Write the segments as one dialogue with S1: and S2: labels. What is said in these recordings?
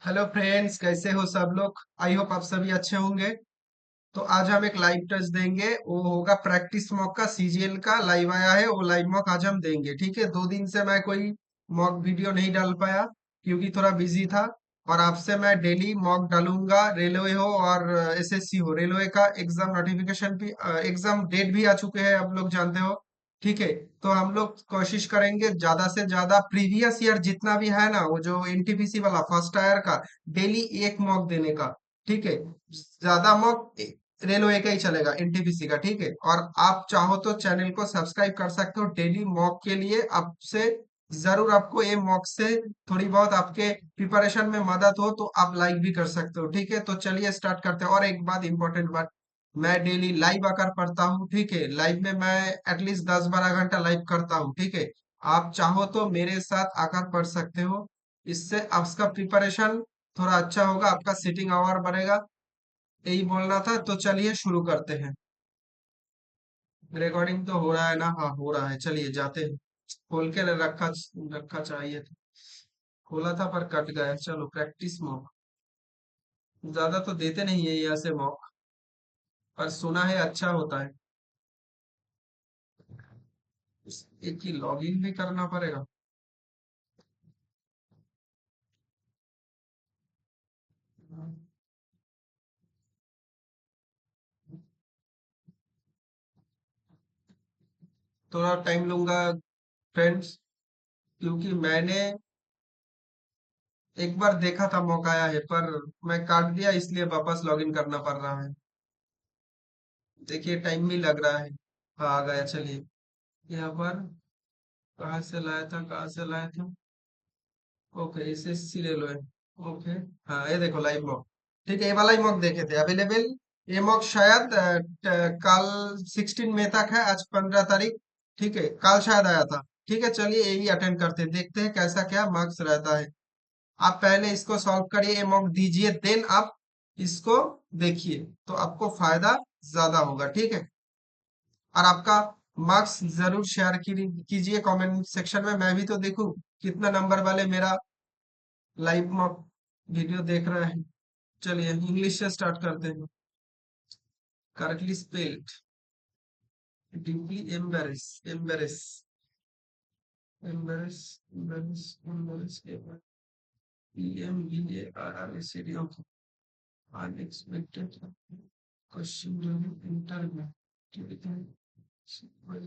S1: Hello friends, कैसे हो सब लोग। आई होप आप सभी अच्छे होंगे। तो आज हम एक लाइव टेस्ट देंगे, वो होगा प्रैक्टिस मॉक का। सीजीएल का लाइव आया है, वो लाइव मॉक आज हम देंगे। ठीक है, 2 दिन से मैं कोई मॉक वीडियो नहीं डाल पाया क्योंकि थोड़ा बिजी था। और आपसे मैं डेली मॉक डालूंगा, रेलवे हो और एसएससी हो। रेलवे का एग्जाम नोटिफिकेशन भी, एग्जाम डेट भी आ चुके हैं, आप लोग जानते हो। ठीक है, तो हम लोग कोशिश करेंगे ज्यादा से ज्यादा प्रीवियस ईयर जितना भी है ना, वो जो एनटीपीसी वाला फर्स्ट ईयर का, डेली एक मॉक देने का। ठीक है, ज्यादा मॉक रेलवे का ही चलेगा, एनटीपीसी का। ठीक है, और आप चाहो तो चैनल को सब्सक्राइब कर सकते हो डेली मॉक के लिए। आपसे जरूर आपको ये मॉक से थोड़ी बहुत आपके प्रिपरेशन में मदद हो तो आप लाइक भी कर सकते हो। ठीक है, तो चलिए स्टार्ट करते हैं। और एक बात, इंपॉर्टेंट बात, मैं डेली लाइव आकर पढ़ता हूँ। ठीक है, लाइव में मैं एटलीस्ट 10-12 घंटा लाइव करता हूँ। ठीक है, आप चाहो तो मेरे साथ आकर पढ़ सकते हो। इससे आपका प्रिपरेशन थोड़ा अच्छा होगा, आपका सिटिंग आवर बढ़ेगा। यही बोलना था, तो चलिए शुरू करते हैं। रिकॉर्डिंग तो हो रहा है ना? हाँ, हो रहा है। चलिए जाते हैं। खोल के रखा रखा चाहिए था। खोला था पर कट गया। चलो, प्रैक्टिस मॉक ज्यादा तो देते नहीं है यहाँ से मॉक, पर सुना है अच्छा होता है। एक ही लॉगिन भी करना पड़ेगा। थोड़ा टाइम लूंगा फ्रेंड्स, क्योंकि मैंने एक बार देखा था मौका आया है, पर मैं काट दिया, इसलिए वापस लॉगिन करना पड़ रहा है। देखिए, टाइम भी लग रहा है। हाँ, आ गया। चलिए, यहाँ पर कहाँ से लाया था, कहाँ से लाया था? ओके, एसएससी ले लो है। ओके, हाँ, ये देखो लाइव मॉक। ठीक है, ये वाला ही मॉक देखे थे अवेलेबल। ये मॉक शायद कल 16 मई तक है, आज 15 तारीख। ठीक है, कल शायद आया था। ठीक है, चलिए यही अटेंड करते हैं, देखते हैं कैसा क्या मार्क्स रहता है। आप पहले इसको सॉल्व करिए, ये मॉक दीजिए, देन आप इसको देखिए, तो आपको फायदा ज्यादा होगा। ठीक है, और आपका मार्क्स जरूर शेयर कीजिए कमेंट सेक्शन में, मैं भी तो देखूं कितना नंबर वाले मेरा लाइव मॉक वीडियो देख रहे हैं। चलिए इंग्लिश से स्टार्ट करते हैं। Correctly spelled, deeply embarrass, embarrass, embarrass, embarrass, embarrass, EMBARRES, okay. Unexpected question during interview. ठीक है, EMBARRES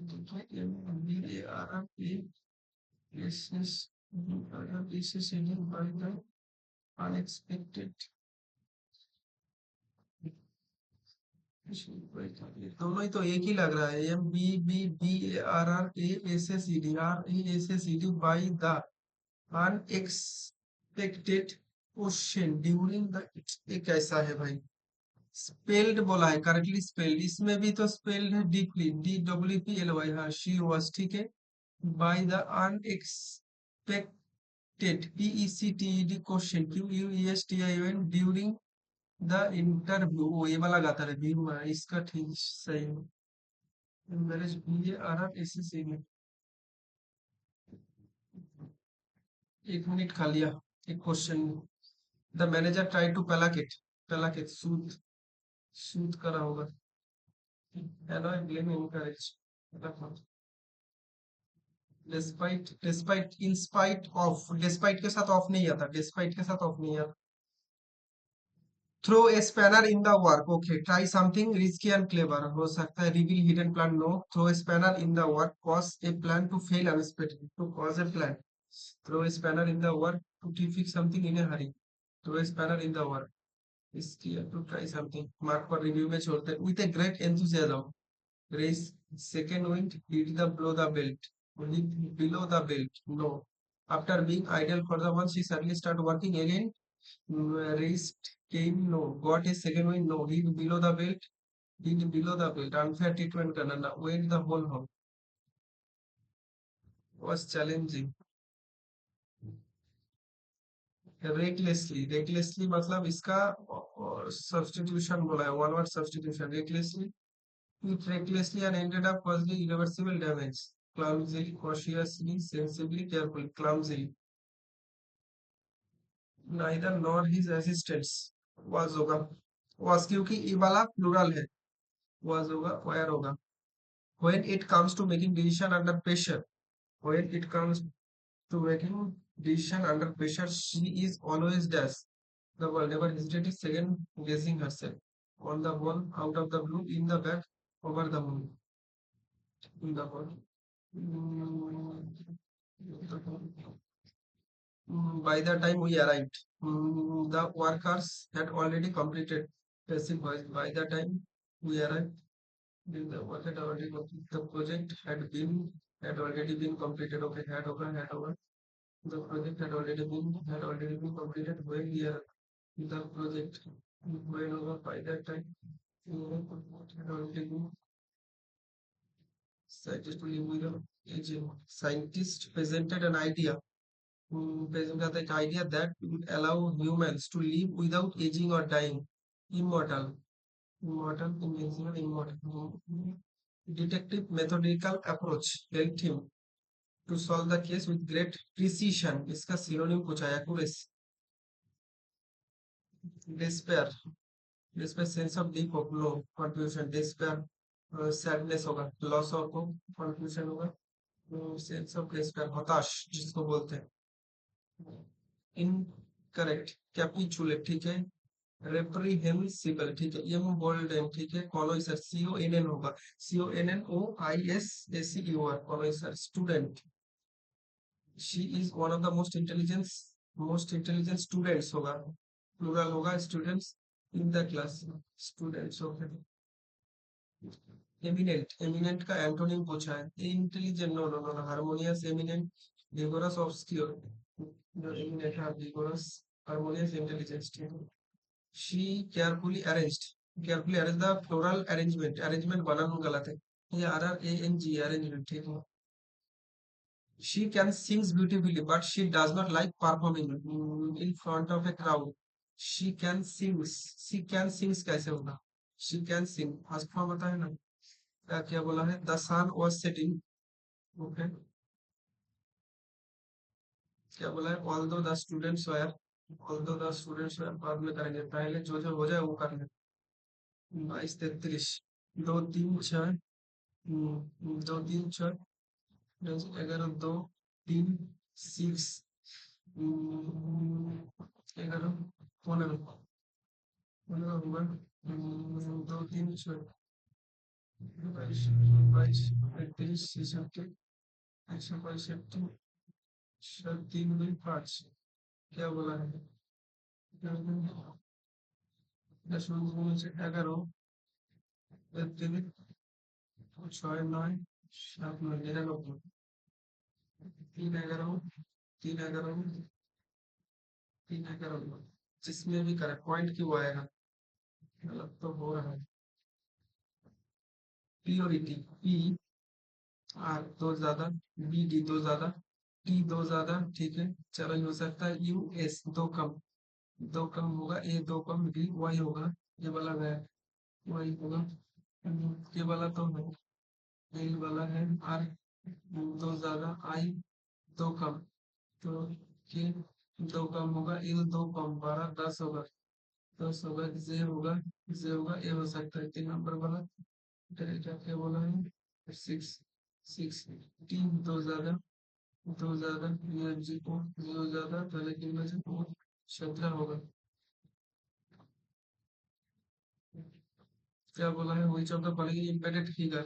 S1: by the unexpected। दोनों ही तो एक ही लग रहा है। EMBBBARRASSED by the unexpected question during the. ये कैसा है भाई? स्पेल्ड बोला है, करेक्टली स्पेल्ड। इसमें भी तो स्पेल्ड है डीपली, DWPLY। हाँ, शी वॉज। ठीक है, by the unexpected, PECTED question, QUESTION during the interview. वो ये वाला गाता है व्यू है इसका। ठीक, सही है। मैरिज BARRSSE में 1 मिनट खा लिया एक question. The manager try to placate, placate सूद, सूद करा होगा। Allay blame encourage, despite, despite, in spite of. Despite के साथ ऑफ नहीं आता, डिस्पाइट के साथ ऑफ नहीं आता। Throw a spanner in the work, okay. Try something risky and clever, हो सकता है। Reveal hidden plan, no. Throw a spanner in the work, cause a plan to fail unexpectedly, to cause a plan. Throw a spanner in the work to fix something in a hurry. Throw a spanner in the work, इसकी to try something. Mark पर review में छोड़ते हैं with a great enthusiasm. Race second wind, hit the below the belt, hit below the belt, no. After being idle for the month, she suddenly started working again. Rest came, no. Got a second wind, no. Hit below the belt, hit below the belt. Unfair treatment करना ना, went the whole home, was challenging। recklessly, recklessly मतलब इसका substitution बोला है, one word substitution. recklessly, it recklessly and ended up causing irreversible damage। clumsily, cautiously, sensibly, carefully, clumsily। Neither nor his assistants was होगा, was क्योंकि ये वाला plural है, was होगा, वेयर होगा। When it comes to making decision under pressure, when it comes to making decision under pressure she is always dash the world never hesitated second guessing herself on the ball out of the blue in the back over the moon in the ball. By the time we arrived, the workers had already completed passive voice. By the time we arrived, the work had already completed. The project had already been completed. Okay, had over. The project had already been completed when we are the project when over by that time. Had already been scientist presented an idea presented the idea that would allow humans to live without aging or dying. Immortal. Immortal, invincible, immortal. Detective methodical approach helped him to solve the case with great precision. इसका synonym पूछा है accuracy. Despair. Despair sense of deep hope, no confusion. Despair sadness होगा, loss of hope, confusion होगा. Sense of despair हताश जिसको बोलते हैं. Incorrect capitulate ठीक है, रेप्रीहेंसिबल ठीक है, एम बोल्ड एम ठीक है, कॉलोइसर सी ओ एन एन होगा, C O N N O I S S E U R connoisseur student, she is one of the most intelligent students होगा, प्लूरल होगा students in the class, students होगा। Eminent, eminent का antonym पूछा है, intelligent no no no, harmonious eminent, vigorous obscure, जो एमिनेंट है vigorous, harmonious intelligence ठीक है। she carefully arranged the floral arrangement बनाना गलत है, ये arrang arrangement ठीक है। she can sings beautifully but she does not like performing in front of a crowd, she can sings कैसे होगा, she can sing first form होता है ना, क्या बोला है, the sun was setting, okay, क्या बोला है, although the students were बाद में करेंगे, पहले जो जो हो जाए वो कर ले। 22-33, दो तीन छह, दो तीन छह, 11 2 3 6, 11 15 15 हुआ, दो तीन छह, 22 33 66 162 3 2 5, क्या बोला है, 10 से 11 3 6 9 7 9 99, 3 11 3 11 3 11, जिसमें भी करेक्ट पॉइंट क्यों आएगा, गलत तो हो रहा है। प्योरिटी, पी आर दो ज्यादा, बी डी दो ज्यादा, टी दो ज्यादा ठीक है, चलो हो सकता है यू एस दो कम, दो कम होगा, ए दो कम, बी वाई होगा, ये वाला है, वाई होगा, ये वाला तो है, ये वाला है, आर दो ज्यादा, आई दो कम, तो के दो कम होगा, एल दो कम, 12 10 होगा, 10 होगा, जे होगा, ए हो सकता है, 3 नंबर वाला क्या बोला है, 6 6, तीन दो ज्यादा, ये जीरो जीरो ज्यादा, पहले तीन में से 17 होगा, क्या बोला है, वही शब्द पढ़ेंगे, इम्पेक्टेड फिगर,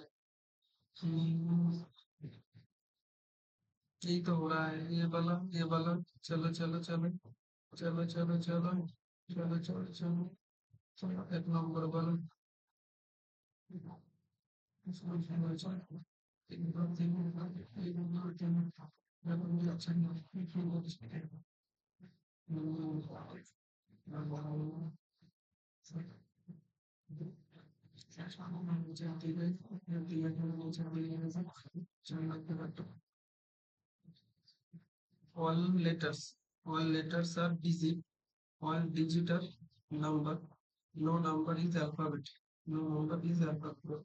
S1: यही तो हो रहा है, ये वाला, चलो चलो चलो चलो चलो चलो चलो चलो चलो चलो, 1 नंबर वाला, all letters all letters are digit, all digit are number, no number is alphabet, no number is alphabet,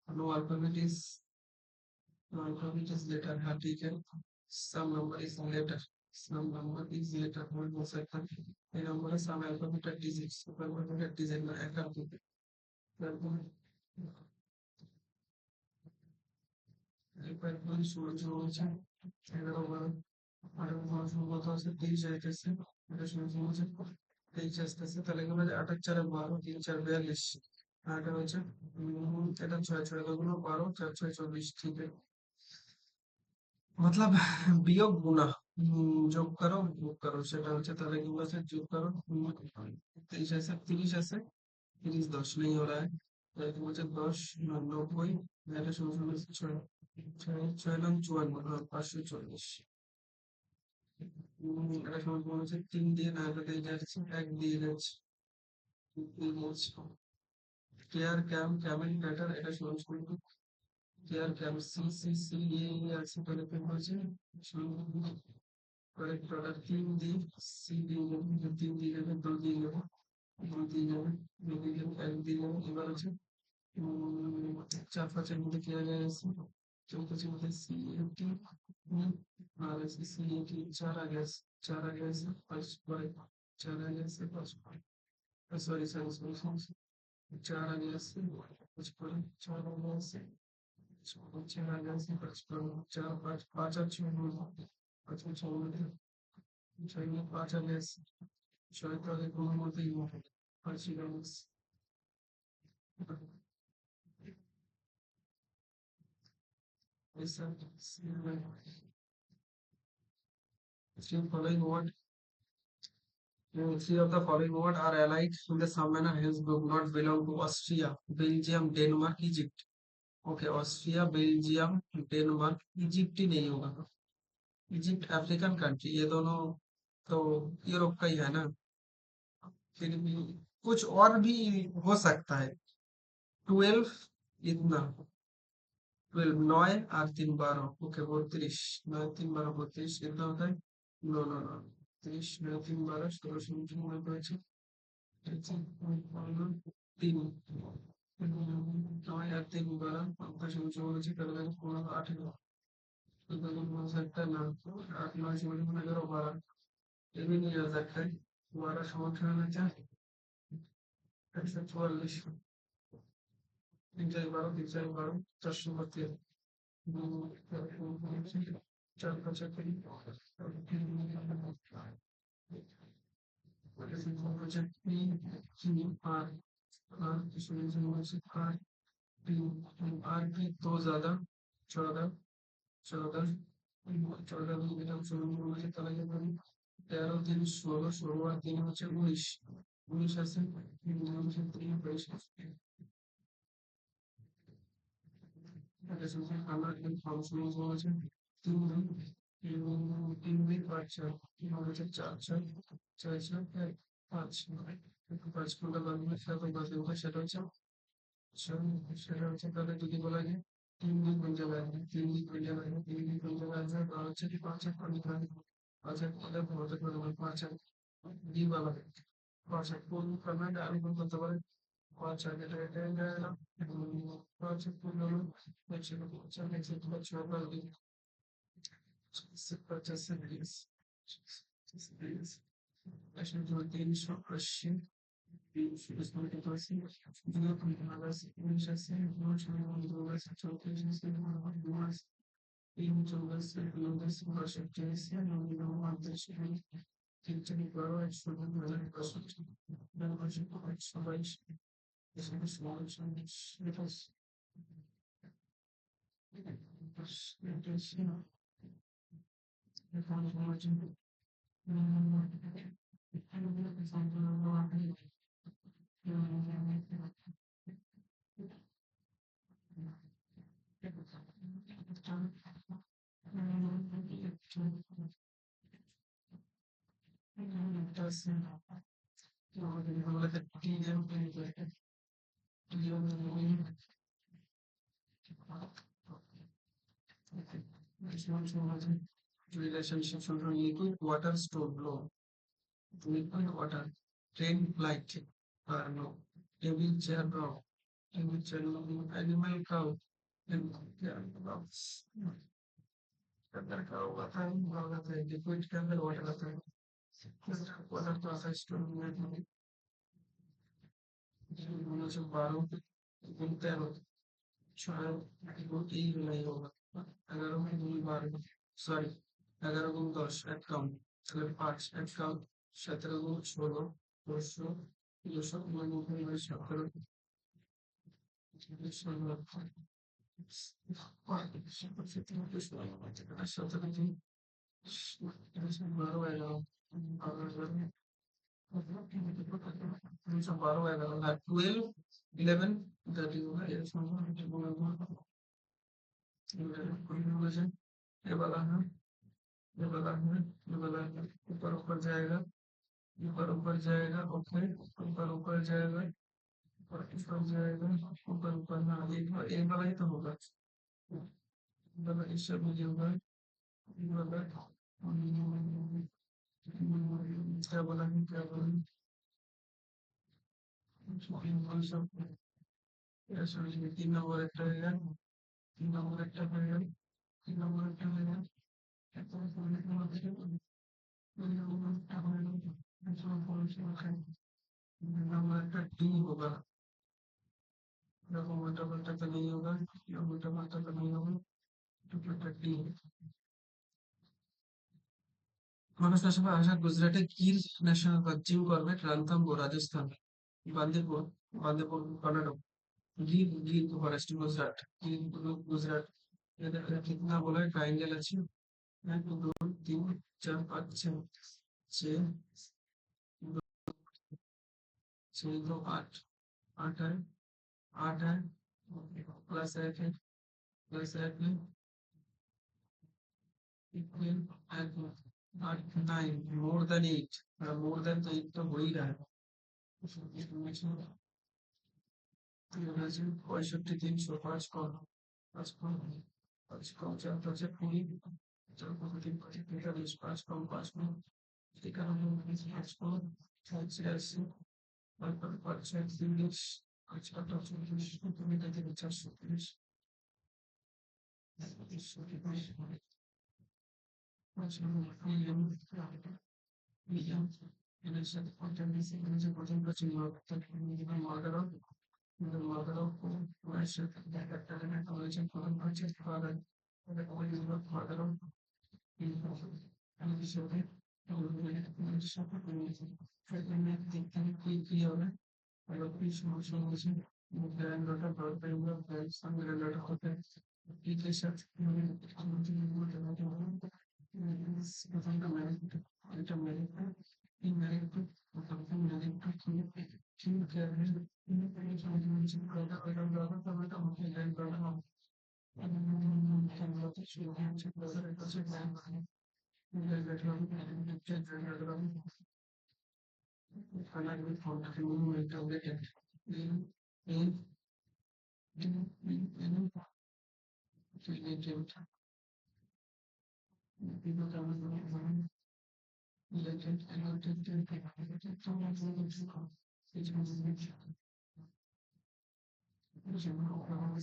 S1: no alphabet is, no alphabet is letter, हाँ ठीक है, some number is letter, Some number is later hold most একটা এই নম্বরে সাম অ্যালফাবেটের digit সুপারঅ্যালফাবেটের digit না একটা দিবে তারপর এরপর সূর্য হচ্ছে 11 12 আর সম্ভবত আছে 23 যাইতেছে এটা সূর্য হচ্ছে 23 আসতেছে তাহলে এগুলো 8 আর 4 12 3 4 42 আর এটা হচ্ছে এটা 6 6 গুলো 12 4 6 24 ठीक है मतलब বিয়োগ গুণা যোগ করো বিয়োগ করো সেটা হচ্ছে তাহলে কি বলছে যোগ করো 23 আছে 30 আছে 30 10 नहीं हो रहा है তাহলে কি বলছে 10 90 এটা সমান সমান 6 6 নং 54 540 এটা সমান সমান হচ্ছে 3 দিয়ে না এটা দিয়ে যাচ্ছে 1 দিয়ে যাচ্ছে 2 দিয়ে যাচ্ছে কেয়ার ক্যাম ক্যামেল ব্যাটার এটা সমান সমান কেয়ার ক্যাম সি সি সি ये আছে তাহলে কি বলছে करेक्ट ऑर्डर 3 दी सी दी जो 3 दी गई 2 दी गई 2 दी गई 2 दी गई 1 दी गई এবার হচ্ছে 4 5 এর মধ্যে কি আ গেছে চৌকাছে মধ্যে সি এটি আর এসে সি এটি 4 आ गया 4 आ गया 5 পরে 4 आ गया 5 सॉरी सॉरी सॉरी 4 आ गया 5 परे 4 आ गया 4 आ गया 5 परे 4 5 5 আর 6 5 আর 6 ছয় 5 आ गया 6 তো আগে কোনো মতেই হবে 5 ছিল ऐसा three following word three of the following word are allied in the some manner hence do not belong to Austria, Belgium, Denmark, Egypt. Okay, Austria, Belgium, Denmark, Egypt ही नहीं होगा इजिप्ट अफ्रीकन कंट्री ये दोनों तो Europe का ही है ना फिर भी कुछ और भी हो सकता है 12 इतना 12 9 আর 3 12 ওকে 32 9 3 12 32 कितना होता है नो नो नो 30 9 3 12 16 17 মনে করেছে 3 9 আর 3 12 50 সমান হচ্ছে তাহলে 15 18 একটা না 8 9 সমান 11 12 ये भी नहीं आ सकता है 12 समान হচ্ছে 144 3 4 12 3 4 12 432 चार पाँच आर की दो ज्यादा 14 14 14 13 दिन 16 16 আর 3 হচ্ছে 19 19 আছে 3 22 আমরা কিন্তু ফাংশনাল আছে 3 দিন 3 দিন 5 4 হচ্ছে 4 4 4 4 5 5 ঘন্টা লাগবে সেটা বাজে সেটা হচ্ছে সেটা হচ্ছে তাহলে যদি বলা যায় 3 দিন ঘন্টা লাগবে 3 দিন ঘন্টা লাগবে 3 দিন ঘন্টা লাগবে বা হচ্ছে কি 5 এক ঘন্টা লাগবে 5 এক ঘন্টা হতে পারে 5 এক দিন লাগবে 5 এক কোন ফরম্যাট আমি কোন করতে পারি 5 এক এটা এলাম 5 এক কোন হলো 5 এক 5 এক 5 এক purchase bills. Actually, the Danish Russian is not a person. Do not realize English dollars, translations dollars, in dollars, dollars, Russian currency, and only know what they should be. Actually, borrow and should be another person. Then Russian exchange is a small change. Because it is, you know, the kind of origin. Relationships from liquid water stored low. Liquid water, train flight, no. Table chair drop, table chair animal cow, and yeah, अंदर का होगा था होगा था liquid के अंदर water आता है वाटर तो आता है स्टोर में दोनों से बारों घूमते हैं शायद वो ठीक नहीं होगा अगर हम दूरी बार सॉरी अगर हम 10 एक कम अगर 5 एक कम 17 गुण 16 200 200 गुण 17 12 11 that is ये वाला है ये वाला है ये वाला है ऊपर ऊपर जाएगा ऊपर ऊपर जाएगा ओके ऊपर ऊपर जाएगा ऊपर ऊपर जाएगा ऊपर ऊपर हाँ एक वाला ही तो होगा वाला इस सब में होगा ये वाला क्या बोला है क्या बोला सब ऐसे 3 नंबर एक रहेगा 3 नंबर एक रहेगा 3 नंबर एक रहेगा नंबर एक डी होगा देखो मोटा मोटा तो नहीं होगा मोटा मोटा तो नहीं होगा तो डी মানুষ আসলে আসা গুজরাটে Gir national park Jim Corbett Ranthambore Rajasthan Bandipur Bandipur Karnataka Gir Gir forest Gujarat गिर गुजरात ये देखो कितना बोला है ट्रायंगल আছে 1 2 3 4 5 6 6 6 2 8 8 है 8 है प्लस 1 है प्लस 1 है equal 8 9 more than 8 more than तो 8 तो हो ही रहा है 65 300 5 कौन 5 कौन 5 कौन 4 5 20 4 3 45 5 कौन 5 कौन 5 कौन 4 से 80 5 से 30 5 का 40 तुम्हें देते 430 million in a set of tendency is a potential to the model of the model of worship that element knowledge and foreign purchase father the model of and the shopping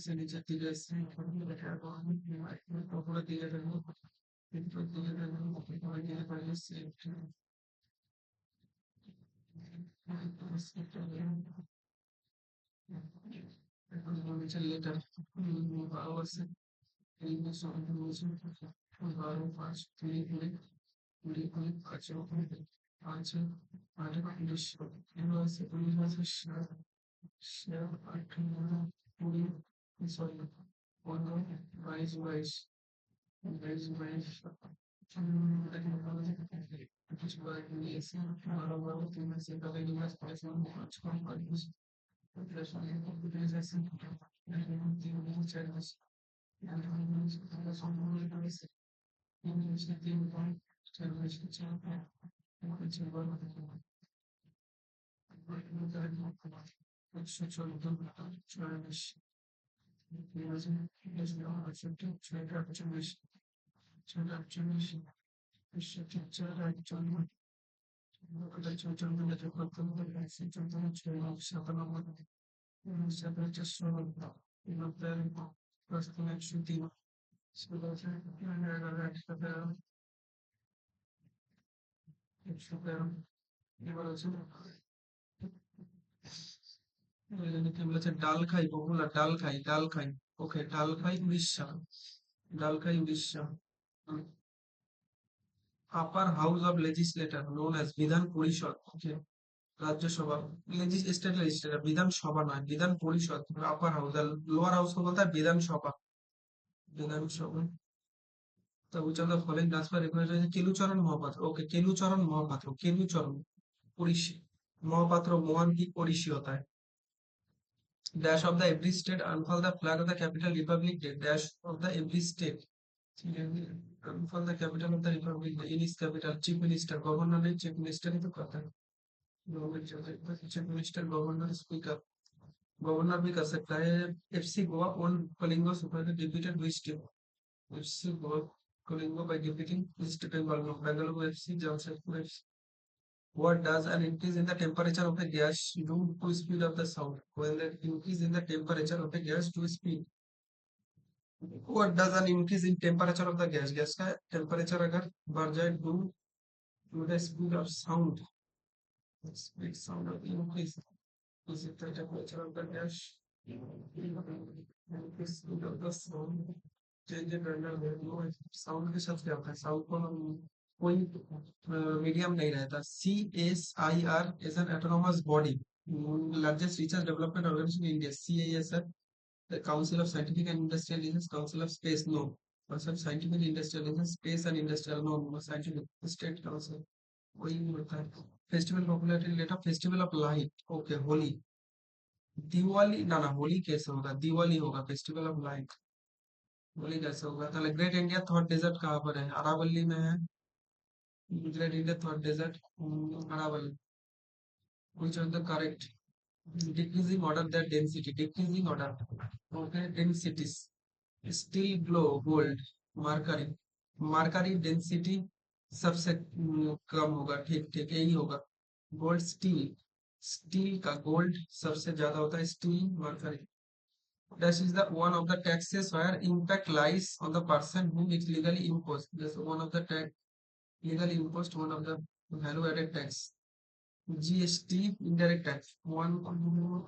S1: se ne dice oppure dire dentro dire poi dire quello sempre invece letter hours il sono vario faccio click faccio faccio fare English inverse share puri sorry one wise which by yes one thing is the very last person much companies professional organization and the channels and the some English team television channel which Chinese is not accepted Chinese কি বলেছে, ডাল খাই popular, ডাল খাই, ডাল খাই। ওকে, ডাল খাই উড়িষ্যা, ডাল খাই উড়িষ্যা। আপার house of legislator known as বিধান পরিষদ। ওকে, राज्यसभा। स्टेट लेजिस्लेटर विधानसभा नয়, Vidhan Parishad. Upper house, lower house को बोलता है विधानसभा, विधानसभा। तब which of the following transfer required Kelucharan Mohapatra. Okay, Kelucharan Mohapatra, Kelucharan Odissi, Mohapatra Mohan की ओडिसी होता है। Dash of the every state unfurl the flag of the capital republic day, dash of the every state unfurl the capital of the republic day, in इस capital chief minister, governor ने chief minister ही तो करता है, chief minister, governor, speaker. Governor भी कर सकता है। FC Goa won Kalinga super deputed which team, FC Goa Kalinga by defeating East Bengal, Bengaluru FC, Jamshedpur FC। What does an increase in the temperature of a gas do to speed of the sound? When the increase in the temperature of a gas to speed, what does an increase in temperature of the gas, gas का temperature अगर बढ़ जाए, do to the speed of sound, speed sound of increase, is it the temperature of the gas, increase speed of the sound, change in random value। Sound के साथ क्या होता है, sound को कोई मीडियम नहीं रहता। C S I R is an autonomous body, largest research development organisation in India. C A S R, the Council of Scientific and Industrial Research, Council of Space, no, Council of Scientific and Industrial Research, Space and Industrial, no, no, Scientific State Council, वही होता है। Festival popularity rate of festival of light. Okay, Holi, Diwali ना, ना होली कैसे होगा, दिवाली होगा, festival of light. Holi कैसे होगा, तो ग्रेट इंडिया थॉट डेजर्ट कहाँ पर है, अरावली में है। Great India Thar desert, Aravalli. which are the correct, decreasing order their density, decreasing order, okay, densities, steel glow gold, mercury, mercury density सबसे कम होगा, ठीक ठीक यही होगा। गोल्ड स्टील, स्टील का गोल्ड सबसे ज्यादा होता है, steel mercury. Dash is the one of the taxes where impact lies on the person whom it's legally imposed, this one of the tax legally imposed, one of the value added tax। GST, indirect tax, one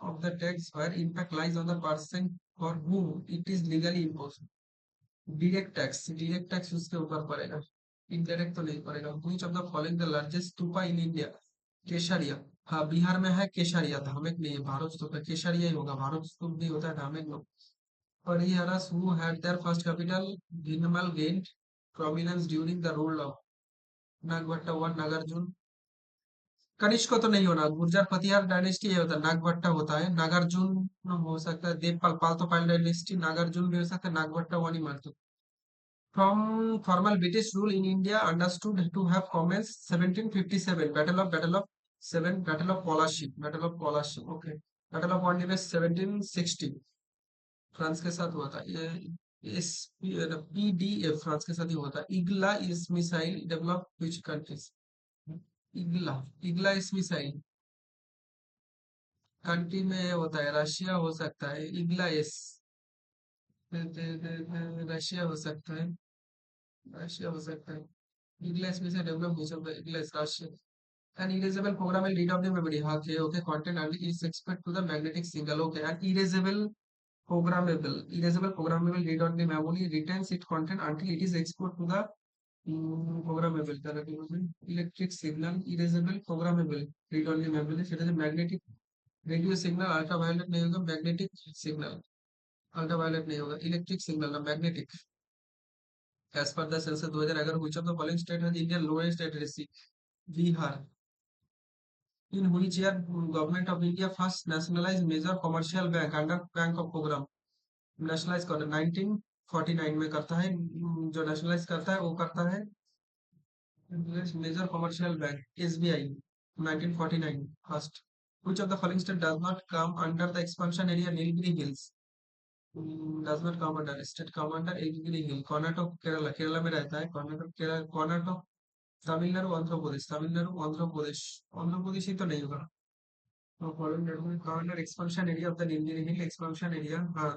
S1: of the tax where impact lies on the person for whom it is legally imposed। Direct tax, direct tax उसके ऊपर पड़ेगा, indirect तो नहीं पड़ेगा। Which of the following the largest stupa in India, Kesariya. हाँ, बिहार में है केसरिया, धामेक नहीं है, भारत स्तूप है, केसरिया ही होगा, भारत स्तूप भी होता है, धामेक नो। Pratiharas who had their first capital Bhinmal gained prominence during the rule of Nagabhata one, Nagarjuna. Kanishka को तो नहीं होना, गुर्जर प्रतिहार डायनेस्टी ये होता है, नागभट्टा होता है, नागार्जुन हो सकता है, देवपाल पाल्तोपाल डायनेस्टी, नागार्जुन भी हो सकता है, नागभट्टा वन ही मानते। From formal British rule in India understood to have commenced 1757, Battle of Seven, Battle of Polashi, Battle of Polashi, okay, Battle of Wandives 1760, France के साथ हुआ था ये। इस पीडीएफ फ्रांस के साथ ही हुआ था। इग्ला इस missile develop which countries, Igla, Igla इस मिसाइल कंट्री में होता है, रशिया हो सकता है, इग्ला इस, रशिया हो सकता है, रशिया हो सकता है। Igles में से डेवलप हो सकता है, Igles राशि। An erasable program will read of the memory, हाँ, okay, okay, content and is expect to the magnetic signal, okay, an erasable programmable read on the memory retains its content until it is exported to the programmable, তাহলে কি হবে, electric signal, erasable programmable read on the memory, সেটা যে magnetic radio signal, ultraviolet नहीं होगा, magnetic signal, ultraviolet नहीं होगा, electric signal ना magnetic। As per the census 2011, which of the following state has Indian lowest literacy? Bihar. In which year government of India first nationalized major commercial bank under Bank of program? Nationalize कर 1949 में करता है, जो nationalize करता है वो करता है major commercial bank SBI, 1949 first। Which of the following state does not come under the expansion area Nilgiri Hills? Does not come under, state come under Nilgiri Hill, Karnataka, Kerala, Kerala में रहता है कर्नाटक, कर्नाटक, तमिलनाडु, आंध्र प्रदेश, तमिलनाडु, आंध्र प्रदेश, आंध्र प्रदेश ही तो नहीं होगा। तो following development commander expansion area of the Nilgiri hill, expansion area, हाँ,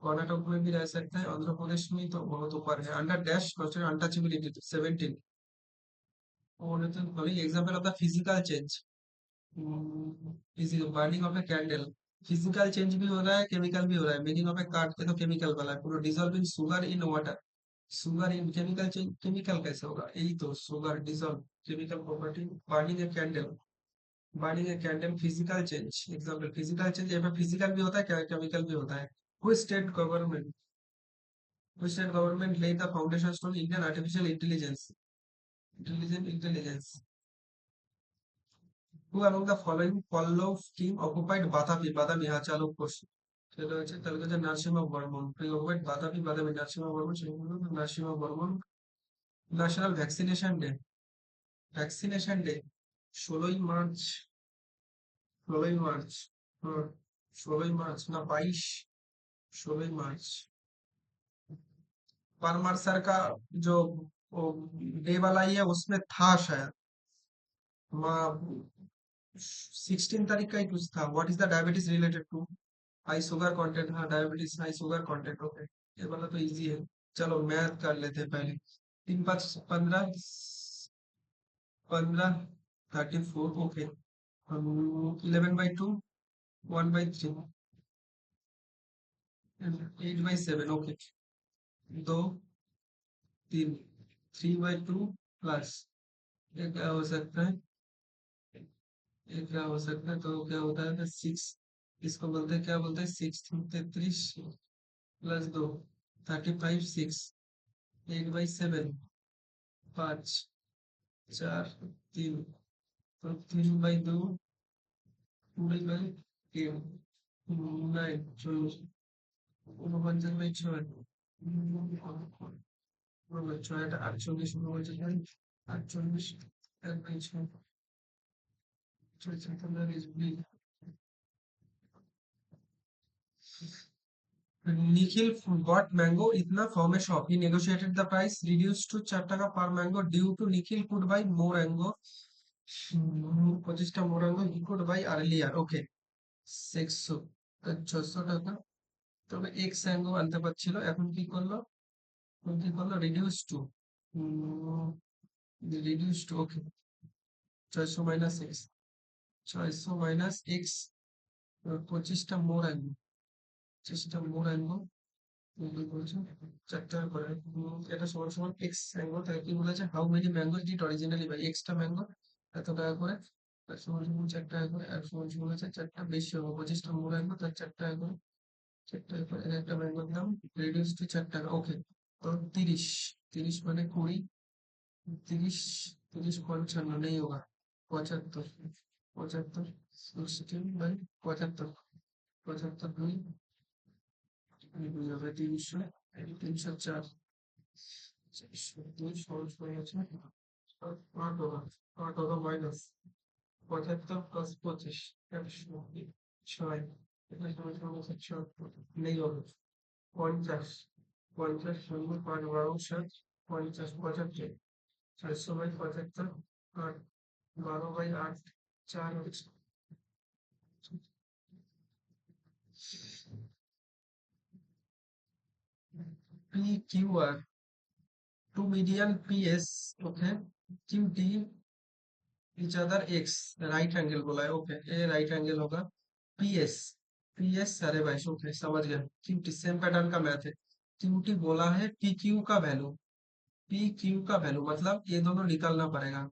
S1: कर्नाटक में भी रह सकता है, आंध्र प्रदेश में तो बहुत ऊपर है। Under dash constitute untouchability 17। और तो example of the physical change, burning of a candle, physical change भी हो रहा है, केमिकल भी हो रहा है। मीनिंग ऑफ ए काट के तो केमिकल वाला है पूरा। Dissolving sugar in water, sugar in chemical change, chemical कैसे होगा? यही तो sugar dissolve, chemical property. Burning a candle, burning a candle physical change. Example physical change, यहाँ पे फिजिकल भी होता है, केमिकल भी होता है। Which state government laid the foundation stone Indian artificial intelligence? Intelligence. Who among the following Pallov king occupied Badami? Badami, हाँ चलो क्वेश्चन। चलो अच्छा, তাহলে হচ্ছে Narasimha Barman. occupied Badami, Badami Narasimha Varman, Narasimha Varman. National vaccination day 16ই মার্চ। 16ই মার্চ। हाँ, 16ই मार्च ना 22। 16ই मार्च। परमार सर का जो डे वाला ही है उसमें था शायद। 16 तारीख का ही कुछ था। What is the diabetes related to? High sugar content. हाँ, diabetes high sugar content. Okay, ये वाला तो इजी है। चलो मैथ कर लेते हैं पहले। 3 5 15, 15 34। ओके, 11/2, 1/3, 8/7। ओके, 2 3, 3/2 प्लस, ये क्या हो सकता है? ये क्या हो सकता है? तो क्या होता है? 6, इसको बोलते हैं, क्या बोलते हैं? 6 33 +2, 35 6, 8/7, 5 4 3, तो 3/2, 2/8, 9 24, 49/6, 6 48, 48, 1/6, 6 Nikhil got mango इतना from a shop. He negotiated the price reduced to 4 টাকা per mango due to Nikhil could buy more mango, 25টা more mango he could buy earlier. Okay, 600, 600 টাকা। তবে এক্স ম্যাঙ্গো আনতে পারছিল, এখন কি করলো? এখন কি করলো? Reduce to okay, 600 minus x, 600 minus x, 25টা মোর আনবো, 25টা মোর আনবো। বলছে 4 টাকা করে। এটা সমান সমান এক্স ম্যাঙ্গো, তাকে কি বলেছে? How many mango did originally buy? Extra mango এত টাকা করে, আর সমান সমান 4 টাকা করে, আর সমান সমান হচ্ছে 4টা বেশি হবে, 25টা মোর আনবো তার 4 টাকা করে। 4 টাকা করে এক একটা ম্যাঙ্গোর দাম রিডিউস টু 4 টাকা। ওকে, তো 30, 30 মানে 20, 30, 30 55 नहीं होगा, 75, 75 16/75, 75 দুই, দুই হবে 300, 304, 402 সহজ হয়ে গেছে। 8 होगा, 8 होगा माइनस 75 प्लस 25, 106, এটা সমান সমান হচ্ছে 76, नहीं होगा 50, 50 শূন্য 5 12 7, 50 75, 400/75, 8, 12/8, 4 হচ্ছে। PQR, 2 median PS, okay, QT each other X, right angle बोला है। ओके, ये राइट एंगल होगा। PS, PS अरे भाई ओके समझ गया। QT सेम पैटर्न का मैथ है। QT बोला है PQ का वैल्यू, PQ का वैल्यू मतलब ये दोनों निकालना पड़ेगा।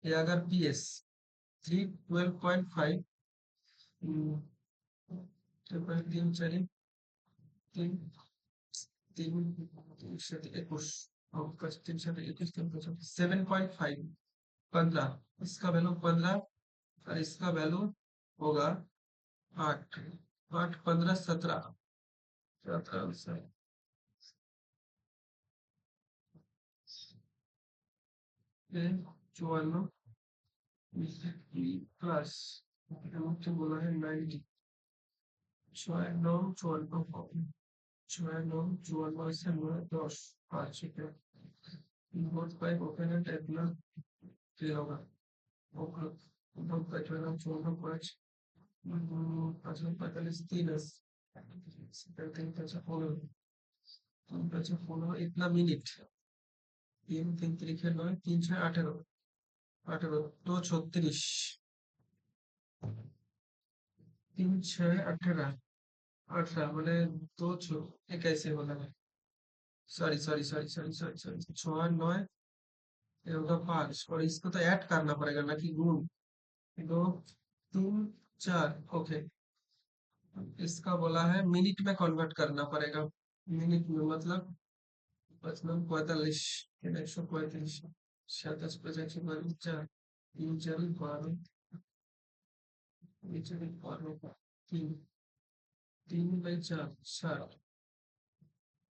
S1: ये अगर PS 312.5, 3 4 3 3 21, और 3 7 7.5, 15, इसका वैल्यू 15, और इसका वैल्यू होगा 8, 8 15 17, 17 54 प्लस, मुझे बोला है 90, 6 9 54, 6 9 54 से 9 10, 5 रुपये, बहुत पाइप ओपन है टेबल फिर होगा। ओके, बहुत 55 14 5, 5 45 3 तीन पाँच 15, तीन पाँच 15 इतना मिनट, तीन तीन तिरिखे 9, तीन छः 18, 18 दो 36, तीन छः 18, 18 मैंने दो छो, ये कैसे बोला मैं, sorry sorry sorry sorry sorry sorry, छः 9 ये होगा 5, और इसको तो ऐड करना पड़ेगा ना कि गुण, दो तीन चार, ओके। इसका बोला है मिनट में कन्वर्ट करना पड़ेगा, मिनट में मतलब 45, 135, 27, 25, 22, 4, 3 4 12, 12, 3, 3/4 60,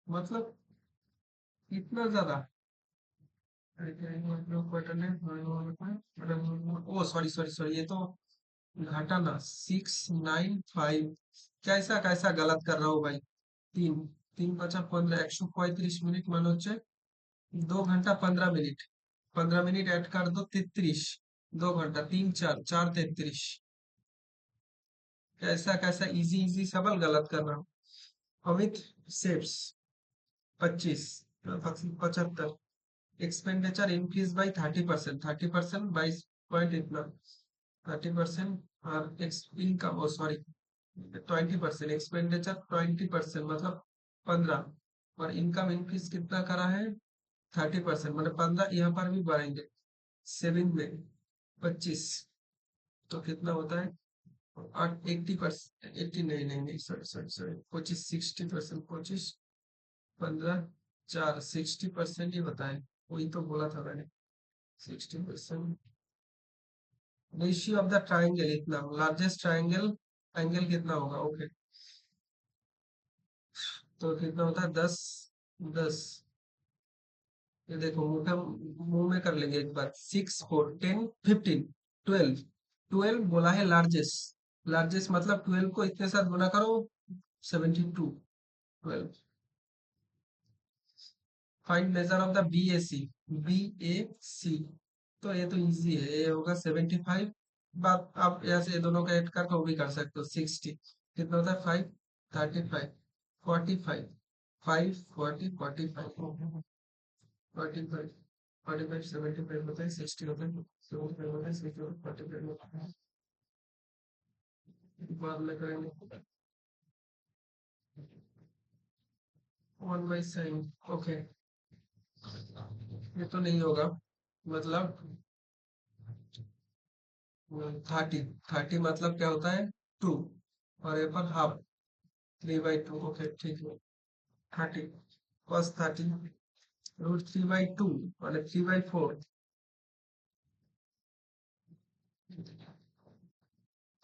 S1: मतलब इतना ज्यादा। ओ सॉरी सॉरी सॉरी, ये तो घटाना 695, कैसा कैसा गलत कर रहा हूँ भाई। तीन, तीन पाँचा 15, 135 मिनट मान হচ্ছে 2 घंटा 15 मिनट, 15 मिनट ऐड कर दो 33, 2 घंटा, तीन चार चार 33, कैसा कैसा इजी इजी सबल गलत कर रहा हूँ। Amit saves 25, 75, expenditure increase by 30%, 30% 22 इतना, 30%, और इनकम ओ सॉरी 20%, एक्सपेंडिचर 20% मतलब 15, और इनकम इंक्रीज कितना करा है 30%, मतलब 15, यहाँ पर भी बढ़ेंगे, सेविंग में 25, तो कितना होता है 80%, 80 नहीं नहीं नहीं सॉरी सॉरी सॉरी 25, 60%, 25, 15, 4, 60% ही बताए, वही तो बोला था मैंने, 60%। रेशियो ऑफ द ट्राइंगल इतना, लार्जेस्ट ट्राइंगल एंगल कितना होगा, ओके। तो कितना होता है 10, 10, ये देखो मोटा मुंह में कर लेंगे एक बार, 6 4 10 15 12, 12 बोला है लार्जेस्ट, लार्जेस्ट मतलब 12 को इतने साथ गुना करो 72, 12। Find measure of the B A C, B A C, तो ये तो इजी है, ये होगा 75, बात आप यहाँ से ये दोनों का ऐड करके वो भी कर सकते हो 60, कितना होता है 5, 35, 45, 5 40 45, 45, 45 75 होता है, 60 होता है, 75 होता है, 60 होता है, 45 होता है, बाद में करेंगे 1/sin, ओके। ये तो नहीं होगा, मतलब 30, 30 मतलब क्या होता है 2, और ये पर हाफ, 3/2, ओके ठीक है। 30 cos 30 √3/2 মানে 3/4,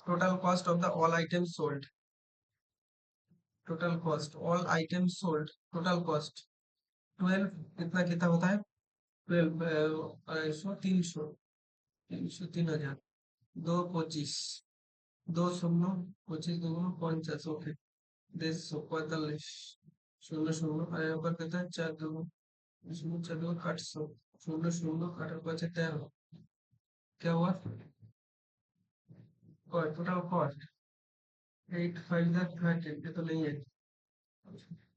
S1: total cost of the all items sold, total cost all items sold, total cost 12, कितना कितना होता है 12, 250, 300, 300, 3000, 2 25, 2 शून्य, 25 2 50, ओके, 145, 0 0, और यहाँ पर कहता है 4 2, 0 4 2 800, 0 0 8 5 13, क्या हुआ, और टोटल कॉस्ट 8 5 13, ये तो नहीं है,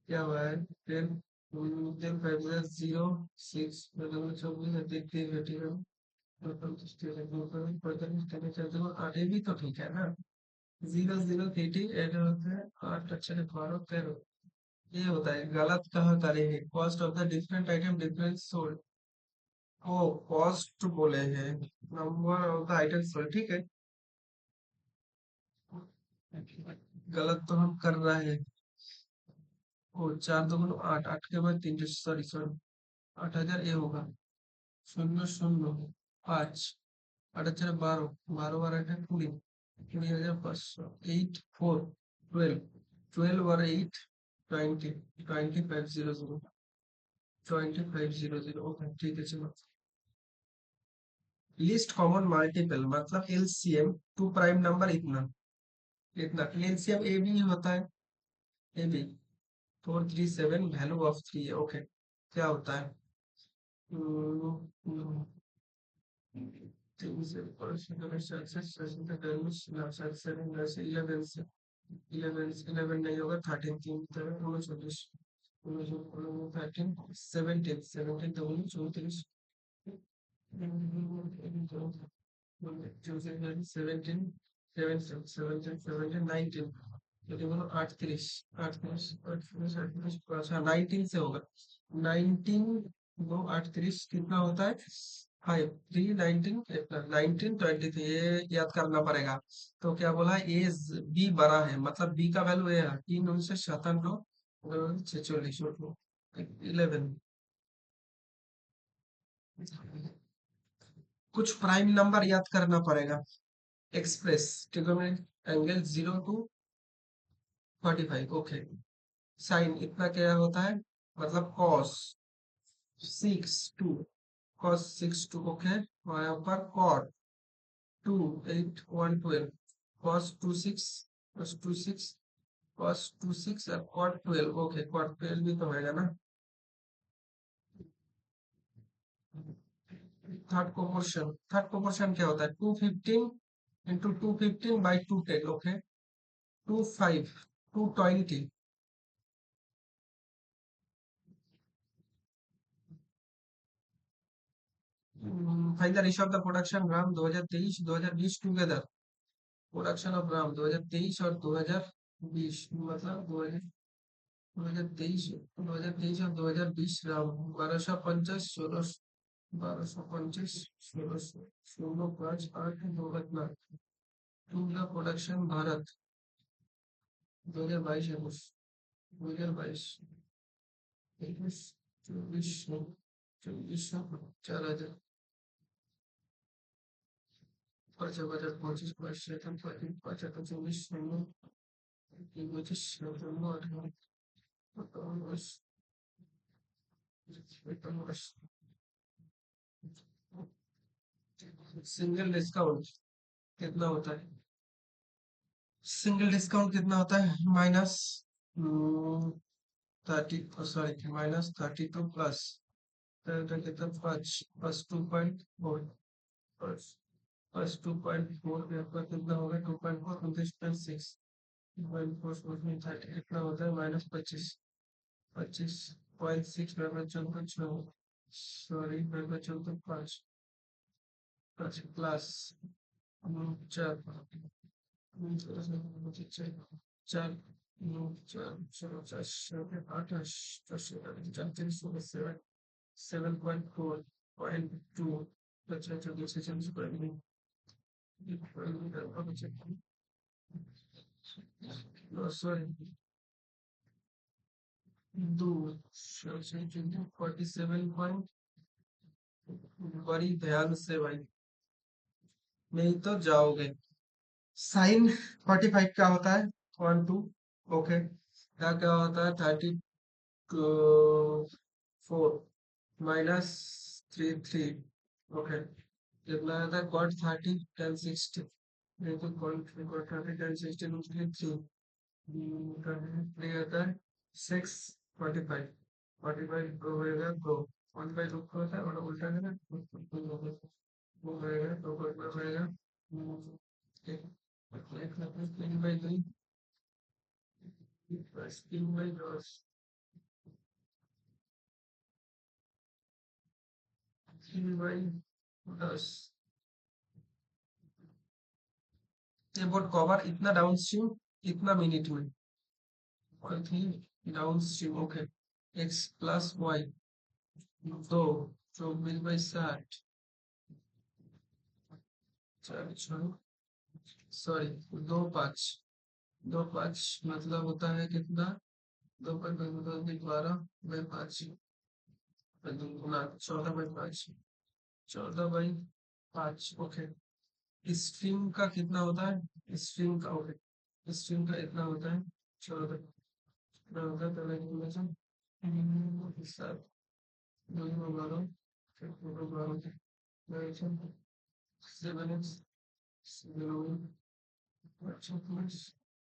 S1: क्या हुआ है 10, 10 5 0 6 24 33 31, टोटल 8, ये भी तो ठीक है ना, 0 0 80 8 होता है 8 अच्छे 12 13, ये होता है, गलत कहाँ करेंगे, cost of the different item difference sold, ओ कॉस्ट बोले हैं, number of the item sold, ठीक है, गलत तो हम कर रहे हैं, ओ 4 2 8, 8 के बाद 3, सॉरी सॉरी 8000 ये होगा, 0 0 5, 8 4 12, 12 12 8 20, 20,500, 8 4 12, 12 और 8 20, 2500, 2500, ओके ठीक है चलो। लिस्ट कॉमन मल्टीपल मतलब एलसीएम टू प्राइम नंबर इतना, इतना एलसीएम ए बी होता है, A B 437 value of 3, okay, क्या होता है 11 से, इलेवन इलेवन नहीं होगा, 13 तीन 39 13 17 17 तो 34 17 17 19 যদি বলো 38 38 38 38 अच्छा 19 से होगा 19 वो 38 कितना होता है 5 3 19 19 23 ये याद करना पड़ेगा। तो क्या बोला ए बी बड़ा है मतलब बी का वैल्यू ये है 3 9 46 11 कुछ प्राइम नंबर याद करना पड़ेगा। Express trigonometric angle 0 to 45 okay. Sine इतना क्या होता है मतलब कॉस 6 2 ओके। और यहाँ पर कॉट 2 8 1 12 cos 2 6 और कॉट 12 ओके कॉट 12 भी तो होगा ना। थर्ड प्रोपोर्शन क्या होता है 215 into 215 by 210 okay 25 220 find the ratio of the production gram 2023 2020 together. Production of gram 2023 और 2020 मतलब 2023 2023 और 2020 ग्राम 1250 16 1250 16 16 5 8 2 घटना टू द प्रोडक्शन भारत 2022 2022 21 24 24 4000 पाँच हजार 25 22 23 5 8 24 25 18 सिंगल डिस्काउंट कितना होता है सिंगल डिस्काउंट कितना होता है माइनस 30 सॉरी -32 प्लस कितना 5 प्लस 2.4 प्लस प्लस 2.4 के ऊपर कितना होगा 2.4 29.6 2.4 30 कितना होता है -25 25.6 में बच्चों को 6 सॉरी में बच्चों को 5 प्लस 4 चार 7.4.2 अच्छा अच्छा दूसरे चांस पर सॉरी दो 47 पॉइंट बड़ी ध्यान से भाई नहीं तो जाओगे। साइन 45 क्या होता है 1 2 ओके क्या क्या होता है 34 -3 3 ओके कितना आता है कॉट 30 10 60 नहीं तो कॉट 30 10 60 3 3 आता है 6 45 45 दो होएगा दो 1/2 होता है और उल्टा है ना वो होएगा तो कितना होएगा एक एक 3/3 प्लस 3/10 3/10 ये बोर्ड कवर इतना डाउनस्ट्रीम इतना मिनट में और थी downstream okay X plus Y दो 24/60 चार सॉरी 2 5 2 5 मतलब होता है कितना 2 5 12 गुना 14/5 14/5 ओके। स्ट्रिंग का कितना होता है स्ट्रिंग का ओके स्ट्रिंग का इतना होता है 14 इतना होता है पहले सात दो 12 फिर 12 7